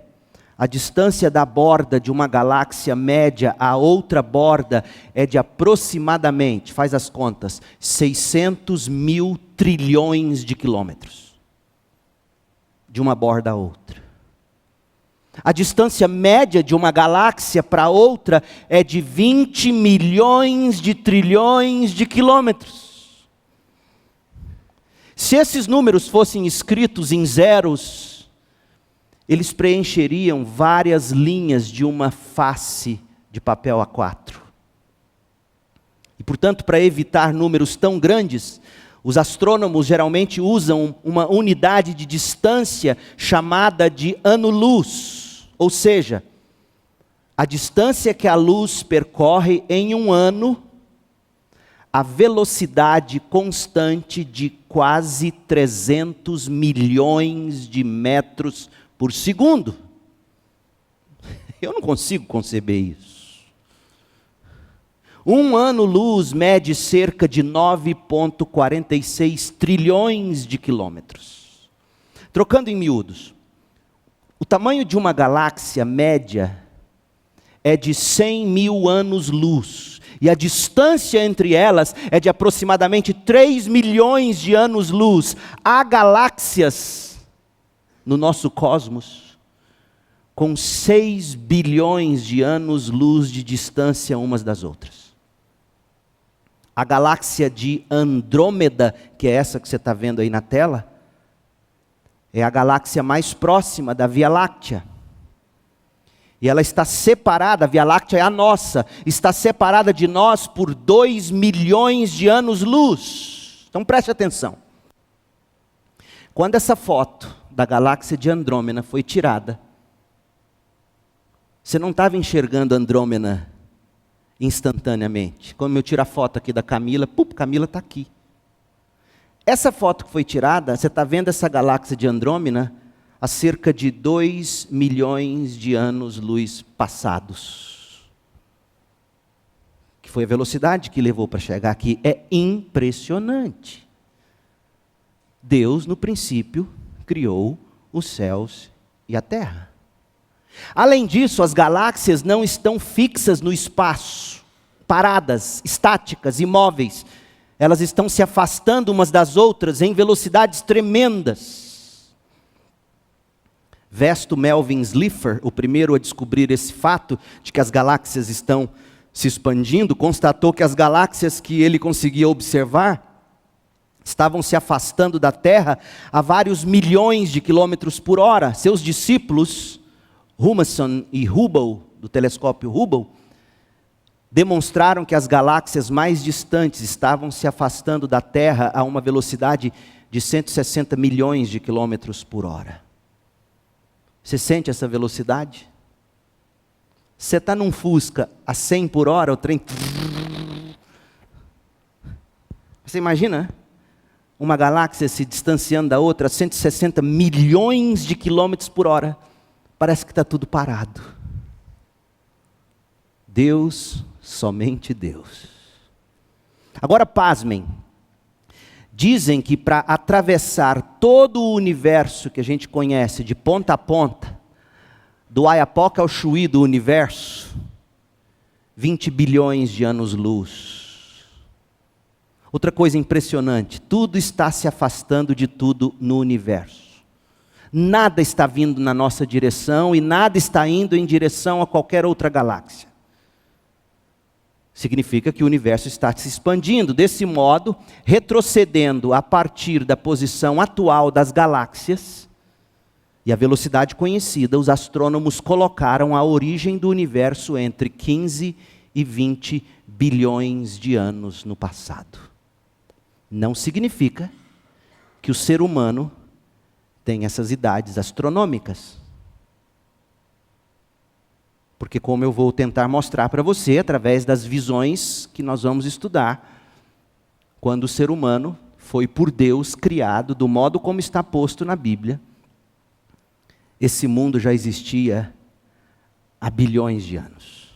a distância da borda de uma galáxia média à outra borda é de aproximadamente, faz as contas, 600 mil trilhões de quilômetros. De uma borda a outra. A distância média de uma galáxia para outra é de 20 milhões de trilhões de quilômetros. Se esses números fossem escritos em zeros, eles preencheriam várias linhas de uma face de papel A4. E, portanto, para evitar números tão grandes, os astrônomos geralmente usam uma unidade de distância chamada de ano-luz. Ou seja, a distância que a luz percorre em um ano, a velocidade constante de quase 300 milhões de metros por segundo. Eu não consigo conceber isso. Um ano-luz mede cerca de 9,46 trilhões de quilômetros. Trocando em miúdos, o tamanho de uma galáxia média é de 100 mil anos-luz. E a distância entre elas é de aproximadamente 3 milhões de anos-luz. Há galáxias no nosso cosmos com 6 bilhões de anos-luz de distância umas das outras. A galáxia de Andrômeda, que é essa que você está vendo aí na tela, é a galáxia mais próxima da Via Láctea. E ela está separada, a Via Láctea é a nossa, está separada de nós por 2 milhões de anos-luz. Então preste atenção. Quando essa foto da galáxia de Andrômeda foi tirada, você não estava enxergando Andrômeda instantaneamente. Como eu tiro a foto aqui da Camila, Camila está aqui. Essa foto que foi tirada, você está vendo essa galáxia de Andrômeda a cerca de 2 milhões de anos-luz passados. Que foi a velocidade que levou para chegar aqui. É impressionante. Deus, no princípio, criou os céus e a terra. Além disso, as galáxias não estão fixas no espaço, paradas, estáticas, imóveis. Elas estão se afastando umas das outras em velocidades tremendas. Vesto Melvin Slipher, o primeiro a descobrir esse fato de que as galáxias estão se expandindo, constatou que as galáxias que ele conseguia observar estavam se afastando da Terra a vários milhões de quilômetros por hora. Seus discípulos, Humason e Hubble, do telescópio Hubble, demonstraram que as galáxias mais distantes estavam se afastando da Terra a uma velocidade de 160 milhões de quilômetros por hora. Você sente essa velocidade? Você está num Fusca a 100 por hora, o trem... Você imagina, uma galáxia se distanciando da outra a 160 milhões de quilômetros por hora. Parece que está tudo parado. Deus, somente Deus. Agora pasmem. Dizem que para atravessar todo o universo que a gente conhece de ponta a ponta, do Oiapoque ao Chuí do universo, 20 bilhões de anos-luz. Outra coisa impressionante, tudo está se afastando de tudo no universo. Nada está vindo na nossa direção e nada está indo em direção a qualquer outra galáxia. Significa que o universo está se expandindo. Desse modo, retrocedendo a partir da posição atual das galáxias e a velocidade conhecida, os astrônomos colocaram a origem do universo entre 15 e 20 bilhões de anos no passado. Não significa que o ser humano tem essas idades astronômicas. Porque, como eu vou tentar mostrar para você, através das visões que nós vamos estudar, quando o ser humano foi por Deus criado do modo como está posto na Bíblia, esse mundo já existia há bilhões de anos.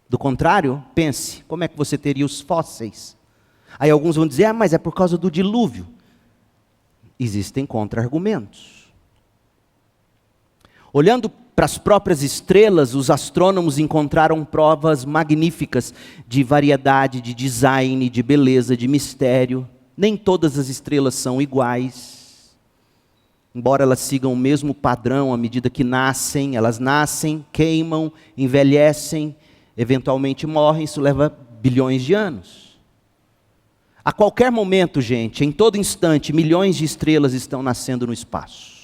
Do contrário, pense, como é que você teria os fósseis? Aí alguns vão dizer, mas é por causa do dilúvio. Existem contra-argumentos. Olhando para as próprias estrelas, os astrônomos encontraram provas magníficas de variedade, de design, de beleza, de mistério. Nem todas as estrelas são iguais. Embora elas sigam o mesmo padrão à medida que nascem, elas nascem, queimam, envelhecem, eventualmente morrem, isso leva bilhões de anos. A qualquer momento, gente, em todo instante, milhões de estrelas estão nascendo no espaço.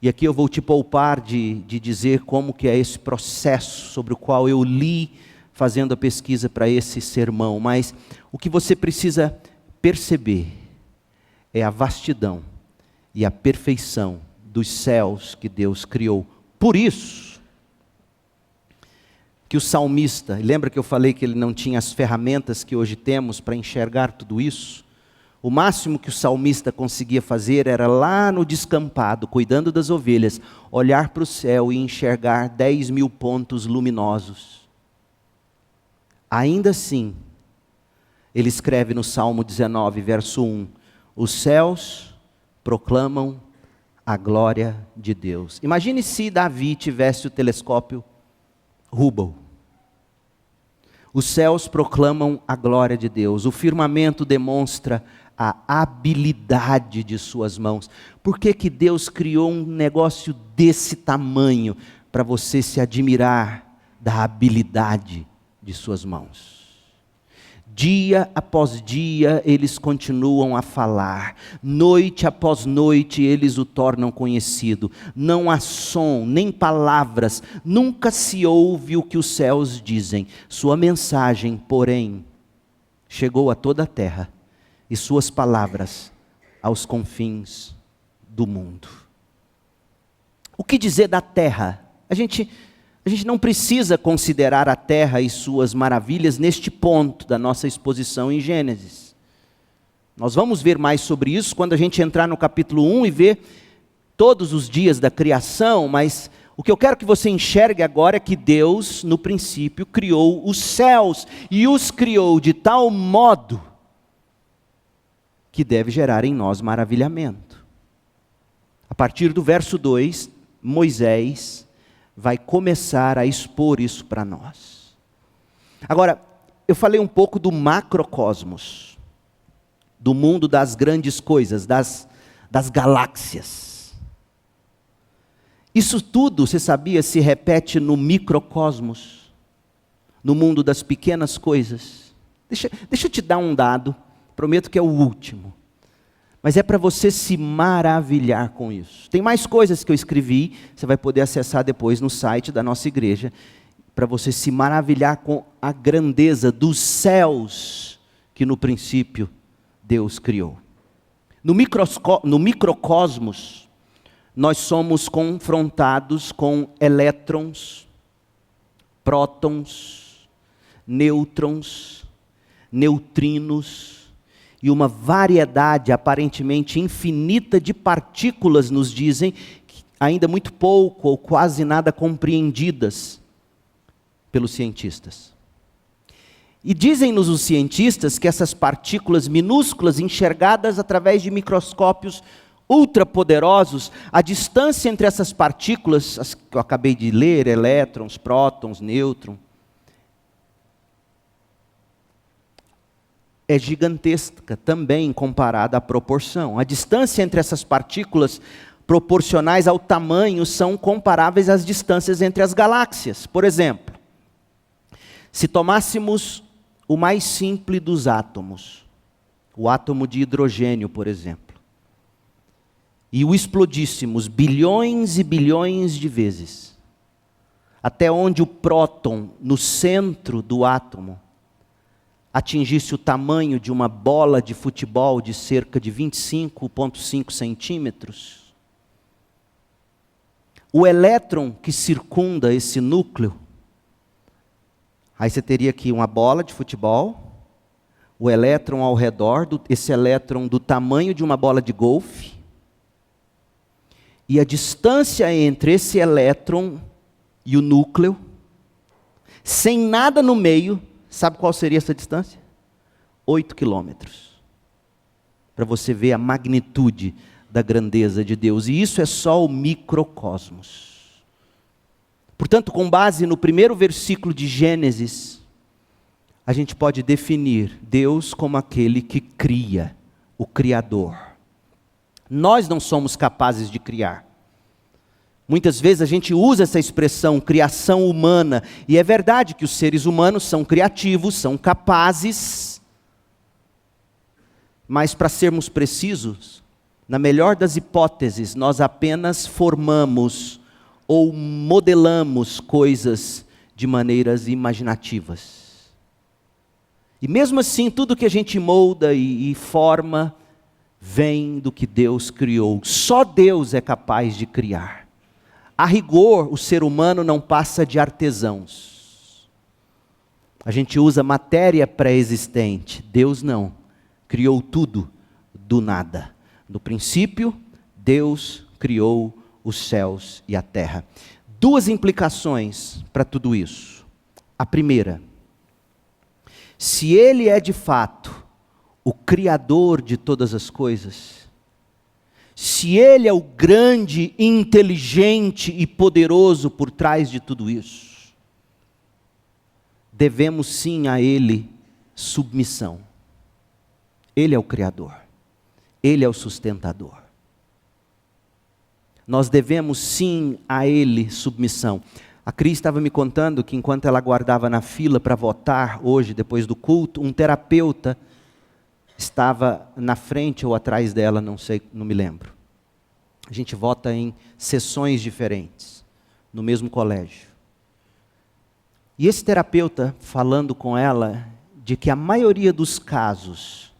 E aqui eu vou te poupar de dizer como que é esse processo sobre o qual eu li fazendo a pesquisa para esse sermão, mas o que você precisa perceber é a vastidão e a perfeição dos céus que Deus criou. Por isso que o salmista, lembra que eu falei que ele não tinha as ferramentas que hoje temos para enxergar tudo isso? O máximo que o salmista conseguia fazer era lá no descampado, cuidando das ovelhas, olhar para o céu e enxergar 10 mil pontos luminosos. Ainda assim, ele escreve no Salmo 19, verso 1, os céus proclamam a glória de Deus. Imagine se Davi tivesse o telescópio Hubble. Os céus proclamam a glória de Deus. O firmamento demonstra a habilidade de suas mãos. Por que que Deus criou um negócio desse tamanho? Para você se admirar da habilidade de suas mãos. Dia após dia eles continuam a falar, noite após noite eles o tornam conhecido. Não há som, nem palavras, nunca se ouve o que os céus dizem. Sua mensagem, porém, chegou a toda a terra, e suas palavras aos confins do mundo. O que dizer da terra? A gente não precisa considerar a terra e suas maravilhas neste ponto da nossa exposição em Gênesis. Nós vamos ver mais sobre isso quando a gente entrar no capítulo 1 e ver todos os dias da criação, mas o que eu quero que você enxergue agora é que Deus, no princípio, criou os céus e os criou de tal modo que deve gerar em nós maravilhamento. A partir do verso 2, Moisés vai começar a expor isso para nós. Agora, eu falei um pouco do macrocosmos, do mundo das grandes coisas, das galáxias. Isso tudo, você sabia, se repete no microcosmos, no mundo das pequenas coisas. Deixa eu te dar um dado, prometo que é o último. Mas é para você se maravilhar com isso. Tem mais coisas que eu escrevi, você vai poder acessar depois no site da nossa igreja, para você se maravilhar com a grandeza dos céus que no princípio Deus criou. No microcosmos, nós somos confrontados com elétrons, prótons, nêutrons, neutrinos, e uma variedade aparentemente infinita de partículas, nos dizem, ainda muito pouco ou quase nada compreendidas pelos cientistas. E dizem-nos os cientistas que essas partículas minúsculas, enxergadas através de microscópios ultrapoderosos, a distância entre essas partículas, as que eu acabei de ler, elétrons, prótons, nêutrons, é gigantesca também comparada à proporção. A distância entre essas partículas proporcionais ao tamanho são comparáveis às distâncias entre as galáxias. Por exemplo, Se tomássemos o mais simples dos átomos, o átomo de hidrogênio, por exemplo, e o explodíssemos bilhões e bilhões de vezes, até onde o próton, no centro do átomo, atingisse o tamanho de uma bola de futebol de cerca de 25,5 centímetros, o elétron que circunda esse núcleo, aí você teria aqui uma bola de futebol, o elétron ao redor, esse elétron do tamanho de uma bola de golfe, e a distância entre esse elétron e o núcleo, sem nada no meio, sabe qual seria essa distância? 8 quilômetros. Para você ver a magnitude da grandeza de Deus. E isso é só o microcosmos. Portanto, com base no primeiro versículo de Gênesis, a gente pode definir Deus como aquele que cria, o Criador. Nós não somos capazes de criar. Muitas vezes a gente usa essa expressão, criação humana, e é verdade que os seres humanos são criativos, são capazes, mas para sermos precisos, na melhor das hipóteses, nós apenas formamos ou modelamos coisas de maneiras imaginativas. E mesmo assim, tudo que a gente molda e forma, vem do que Deus criou. Só Deus é capaz de criar. A rigor, o ser humano não passa de artesãos. A gente usa matéria pré-existente. Deus não. Criou tudo do nada. No princípio, Deus criou os céus e a terra. Duas implicações para tudo isso. A primeira, se Ele é de fato o Criador de todas as coisas, se Ele é o grande, inteligente e poderoso por trás de tudo isso, devemos sim a Ele submissão. Ele é o Criador, Ele é o sustentador. Nós devemos sim a Ele submissão. A Cris estava me contando que enquanto ela aguardava na fila para votar hoje, depois do culto, um terapeuta estava na frente ou atrás dela, não sei, não me lembro. A gente vota em sessões diferentes, no mesmo colégio. E esse terapeuta falando com ela de que a maioria dos casos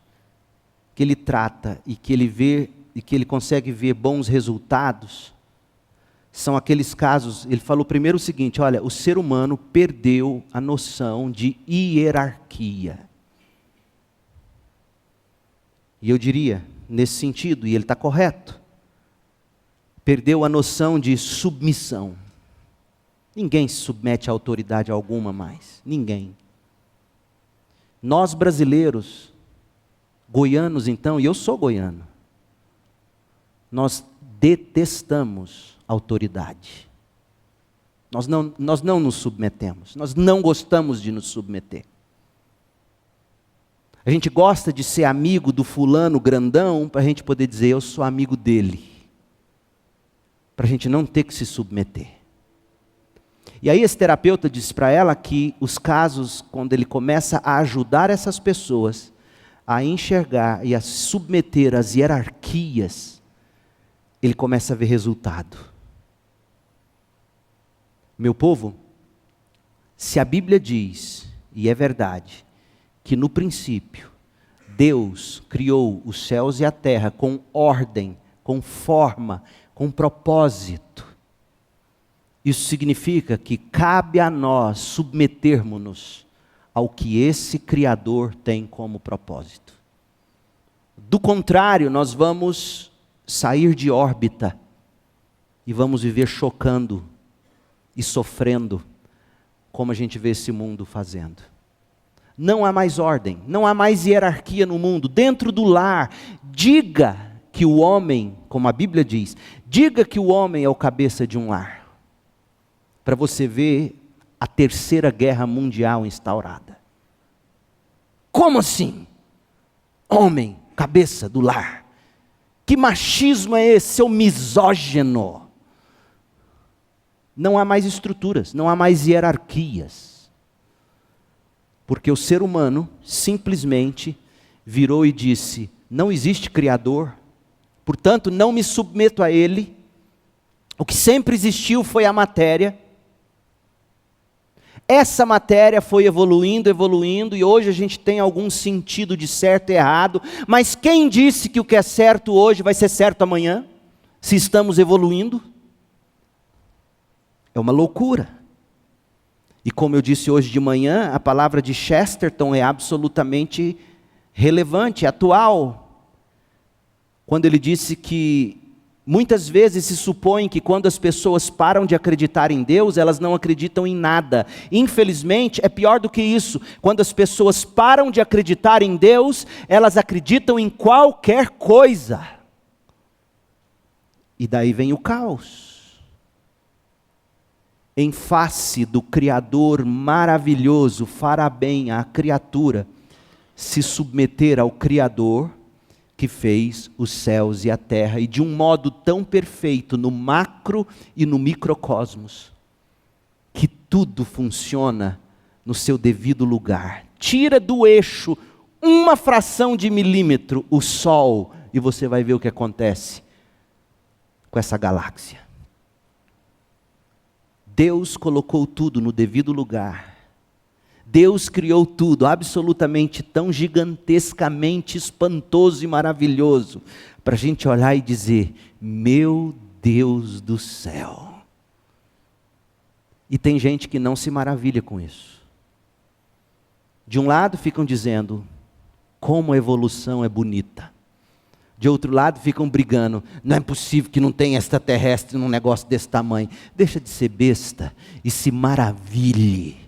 que ele trata e que ele vê e que ele consegue ver bons resultados, são aqueles casos, ele falou primeiro o seguinte, olha, o ser humano perdeu a noção de hierarquia. E eu diria, nesse sentido, e ele está correto, perdeu a noção de submissão. Ninguém se submete a autoridade alguma mais, ninguém. Nós brasileiros, goianos então, e eu sou goiano, nós detestamos autoridade. Nós não nos submetemos, nós não gostamos de nos submeter. A gente gosta de ser amigo do fulano grandão, para a gente poder dizer, eu sou amigo dele. Para a gente não ter que se submeter. E aí esse terapeuta disse para ela que os casos, quando ele começa a ajudar essas pessoas a enxergar e a se submeter às hierarquias, ele começa a ver resultado. Meu povo, se a Bíblia diz, e é verdade, que no princípio, Deus criou os céus e a terra com ordem, com forma, com propósito. Isso significa que cabe a nós submetermos-nos ao que esse Criador tem como propósito. Do contrário, nós vamos sair de órbita e vamos viver chocando e sofrendo, como a gente vê esse mundo fazendo. Não há mais ordem, não há mais hierarquia no mundo. Dentro do lar, diga que o homem, como a Bíblia diz, diga que o homem é o cabeça de um lar. Para você ver a terceira guerra mundial instaurada. Como assim? Homem, cabeça do lar. Que machismo é esse, seu misógino? Não há mais estruturas, não há mais hierarquias. Porque o ser humano simplesmente virou e disse: não existe Criador, portanto não me submeto a Ele. O que sempre existiu foi a matéria. Essa matéria foi evoluindo, evoluindo, e hoje a gente tem algum sentido de certo e errado, mas quem disse que o que é certo hoje vai ser certo amanhã, se estamos evoluindo? É uma loucura. E como eu disse hoje de manhã, a palavra de Chesterton é absolutamente relevante, atual, quando ele disse que muitas vezes se supõe que quando as pessoas param de acreditar em Deus, elas não acreditam em nada. Infelizmente, é pior do que isso. Quando as pessoas param de acreditar em Deus, elas acreditam em qualquer coisa. E daí vem o caos. Em face do Criador maravilhoso, fará bem à criatura se submeter ao Criador que fez os céus e a terra, e de um modo tão perfeito no macro e no microcosmos, que tudo funciona no seu devido lugar. Tira do eixo uma fração de milímetro o Sol, e você vai ver o que acontece com essa galáxia. Deus colocou tudo no devido lugar. Deus criou tudo, absolutamente tão gigantescamente espantoso e maravilhoso, para a gente olhar e dizer: meu Deus do céu. E tem gente que não se maravilha com isso. De um lado ficam dizendo, como a evolução é bonita. De outro lado ficam brigando, não é possível que não tenha extraterrestre num negócio desse tamanho. Deixa de ser besta e se maravilhe.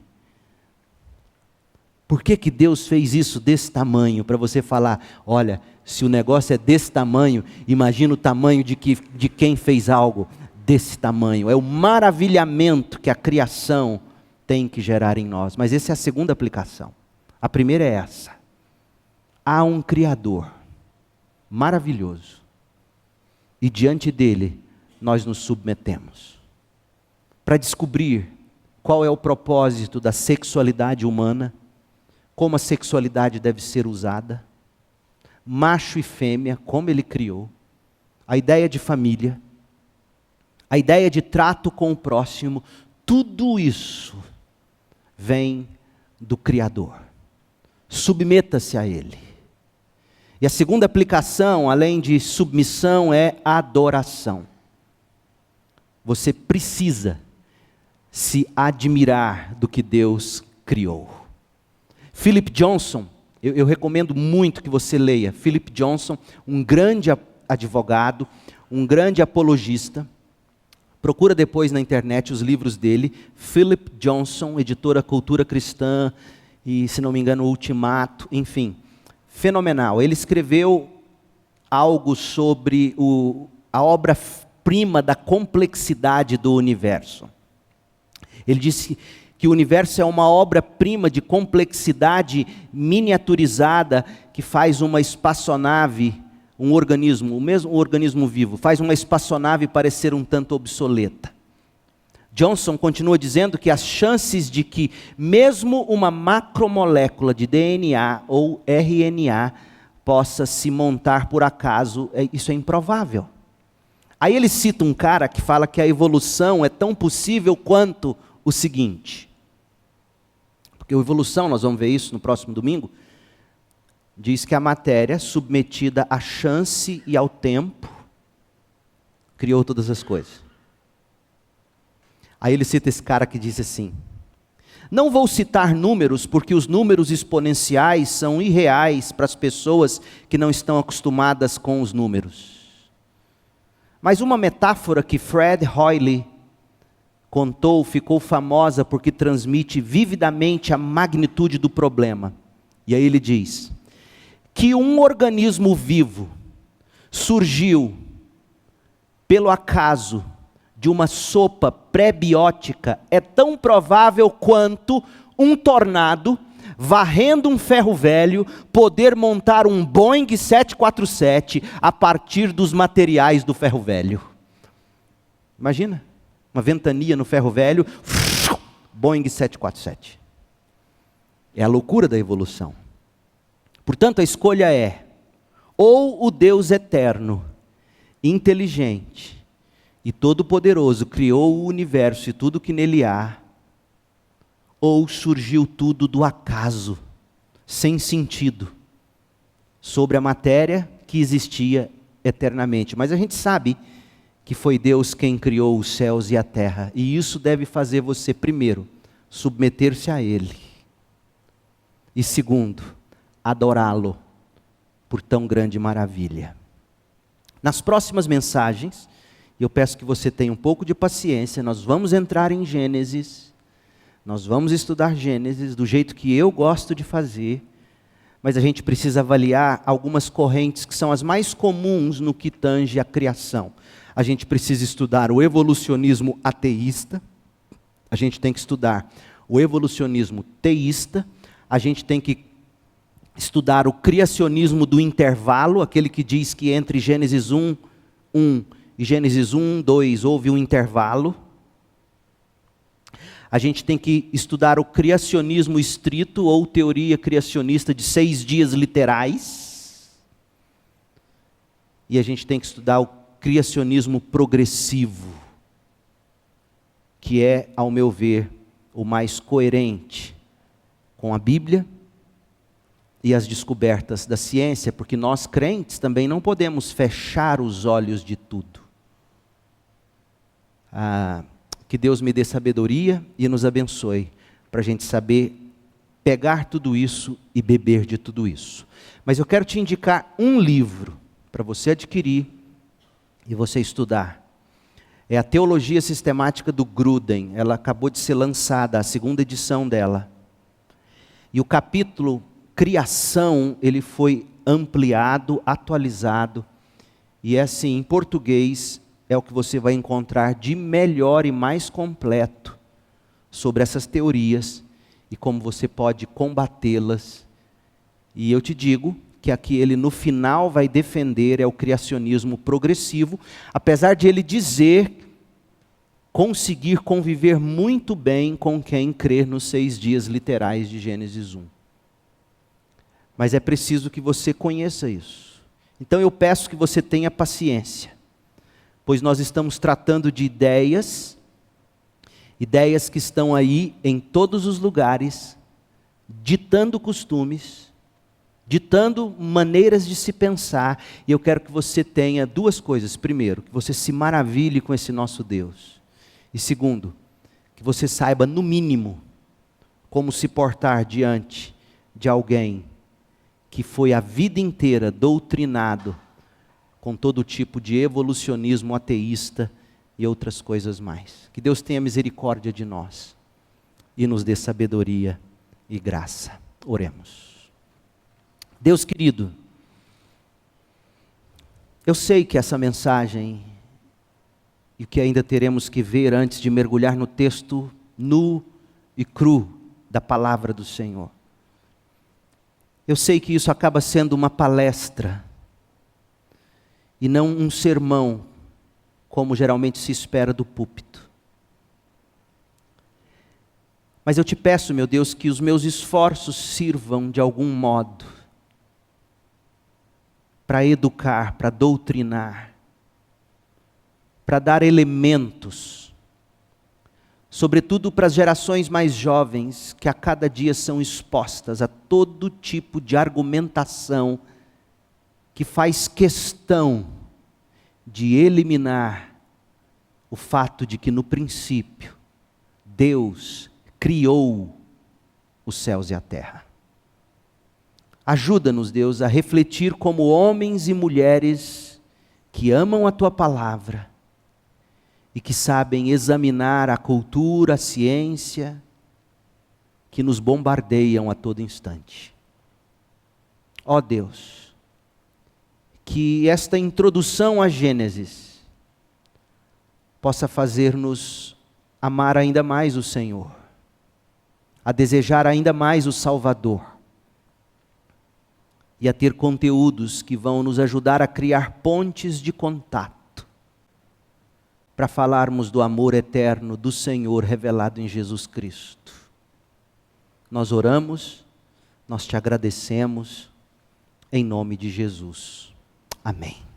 Por que Deus fez isso desse tamanho? Para você falar, olha, se o negócio é desse tamanho, imagina o tamanho de quem fez algo desse tamanho. É o maravilhamento que a criação tem que gerar em nós. Mas essa é a segunda aplicação. A primeira é essa. Há um Criador maravilhoso, e diante dele nós nos submetemos, para descobrir qual é o propósito da sexualidade humana, como a sexualidade deve ser usada, macho e fêmea, como ele criou, a ideia de família, a ideia de trato com o próximo, tudo isso vem do Criador. Submeta-se a Ele. E a segunda aplicação, além de submissão, é adoração. Você precisa se admirar do que Deus criou. Philip Johnson, eu recomendo muito que você leia. Philip Johnson, um grande advogado, um grande apologista. Procura depois na internet os livros dele. Philip Johnson, editora Cultura Cristã, e se não me engano Ultimato, enfim. Fenomenal. Ele escreveu algo sobre a obra-prima da complexidade do universo. Ele disse que o universo é uma obra-prima de complexidade miniaturizada que faz uma espaçonave, um organismo, o mesmo organismo vivo, faz uma espaçonave parecer um tanto obsoleta. Johnson continua dizendo que as chances de que mesmo uma macromolécula de DNA ou RNA possa se montar por acaso, isso é improvável. Aí ele cita um cara que fala que a evolução é tão possível quanto o seguinte. Porque a evolução, nós vamos ver isso no próximo domingo, diz que a matéria submetida à chance e ao tempo criou todas as coisas. Aí ele cita esse cara que diz assim: não vou citar números, porque os números exponenciais são irreais para as pessoas que não estão acostumadas com os números. Mas uma metáfora que Fred Hoyle contou ficou famosa porque transmite vividamente a magnitude do problema. E aí ele diz que um organismo vivo surgiu pelo acaso de uma sopa pré-biótica é tão provável quanto um tornado, varrendo um ferro velho, poder montar um Boeing 747 a partir dos materiais do ferro velho. Imagina, uma ventania no ferro velho, Boeing 747. É a loucura da evolução. Portanto, a escolha é: ou o Deus eterno, inteligente e todo-poderoso criou o universo e tudo que nele há, ou surgiu tudo do acaso, sem sentido, sobre a matéria que existia eternamente. Mas a gente sabe que foi Deus quem criou os céus e a terra, e isso deve fazer você, primeiro, submeter-se a Ele, e segundo, adorá-lo por tão grande maravilha. Nas próximas mensagens, eu peço que você tenha um pouco de paciência, nós vamos entrar em Gênesis, nós vamos estudar Gênesis do jeito que eu gosto de fazer, mas a gente precisa avaliar algumas correntes que são as mais comuns no que tange a criação. A gente precisa estudar o evolucionismo ateísta, a gente tem que estudar o evolucionismo teísta, a gente tem que estudar o criacionismo do intervalo, aquele que diz que entre Gênesis 1, 1 e Gênesis 1, 2 houve um intervalo. A gente tem que estudar o criacionismo estrito ou teoria criacionista de 6 dias literais. E a gente tem que estudar o criacionismo progressivo, que é, ao meu ver, o mais coerente com a Bíblia e as descobertas da ciência, porque nós crentes também não podemos fechar os olhos de tudo. Que Deus me dê sabedoria e nos abençoe, para a gente saber pegar tudo isso e beber de tudo isso. Mas eu quero te indicar um livro para você adquirir e você estudar. É a Teologia Sistemática do Gruden. Ela acabou de ser lançada, a 2ª edição dela. E o capítulo Criação, ele foi ampliado, atualizado, e é assim, em português, é o que você vai encontrar de melhor e mais completo sobre essas teorias e como você pode combatê-las. E eu te digo que aqui ele no final vai defender o criacionismo progressivo, apesar de ele conseguir conviver muito bem com quem crer nos 6 dias literais de Gênesis 1. Mas é preciso que você conheça isso. Então eu peço que você tenha paciência, pois nós estamos tratando de ideias que estão aí em todos os lugares, ditando costumes, ditando maneiras de se pensar, e eu quero que você tenha 2 coisas. Primeiro, que você se maravilhe com esse nosso Deus. E segundo, que você saiba, no mínimo, como se portar diante de alguém que foi a vida inteira doutrinado com todo tipo de evolucionismo ateísta e outras coisas mais. Que Deus tenha misericórdia de nós e nos dê sabedoria e graça. Oremos. Deus querido, eu sei que essa mensagem e o que ainda teremos que ver antes de mergulhar no texto nu e cru da palavra do Senhor. Eu sei que isso acaba sendo uma palestra e não um sermão, como geralmente se espera do púlpito. Mas eu te peço, meu Deus, que os meus esforços sirvam de algum modo para educar, para doutrinar, para dar elementos, sobretudo para as gerações mais jovens, que a cada dia são expostas a todo tipo de argumentação que faz questão de eliminar o fato de que no princípio Deus criou os céus e a terra. Ajuda-nos, Deus, a refletir como homens e mulheres que amam a Tua palavra e que sabem examinar a cultura, a ciência, que nos bombardeiam a todo instante. Ó Deus, que esta introdução a Gênesis possa fazer-nos amar ainda mais o Senhor, a desejar ainda mais o Salvador, e a ter conteúdos que vão nos ajudar a criar pontes de contato, para falarmos do amor eterno do Senhor revelado em Jesus Cristo. nós oramos, nós te agradecemos, em nome de Jesus. Amém.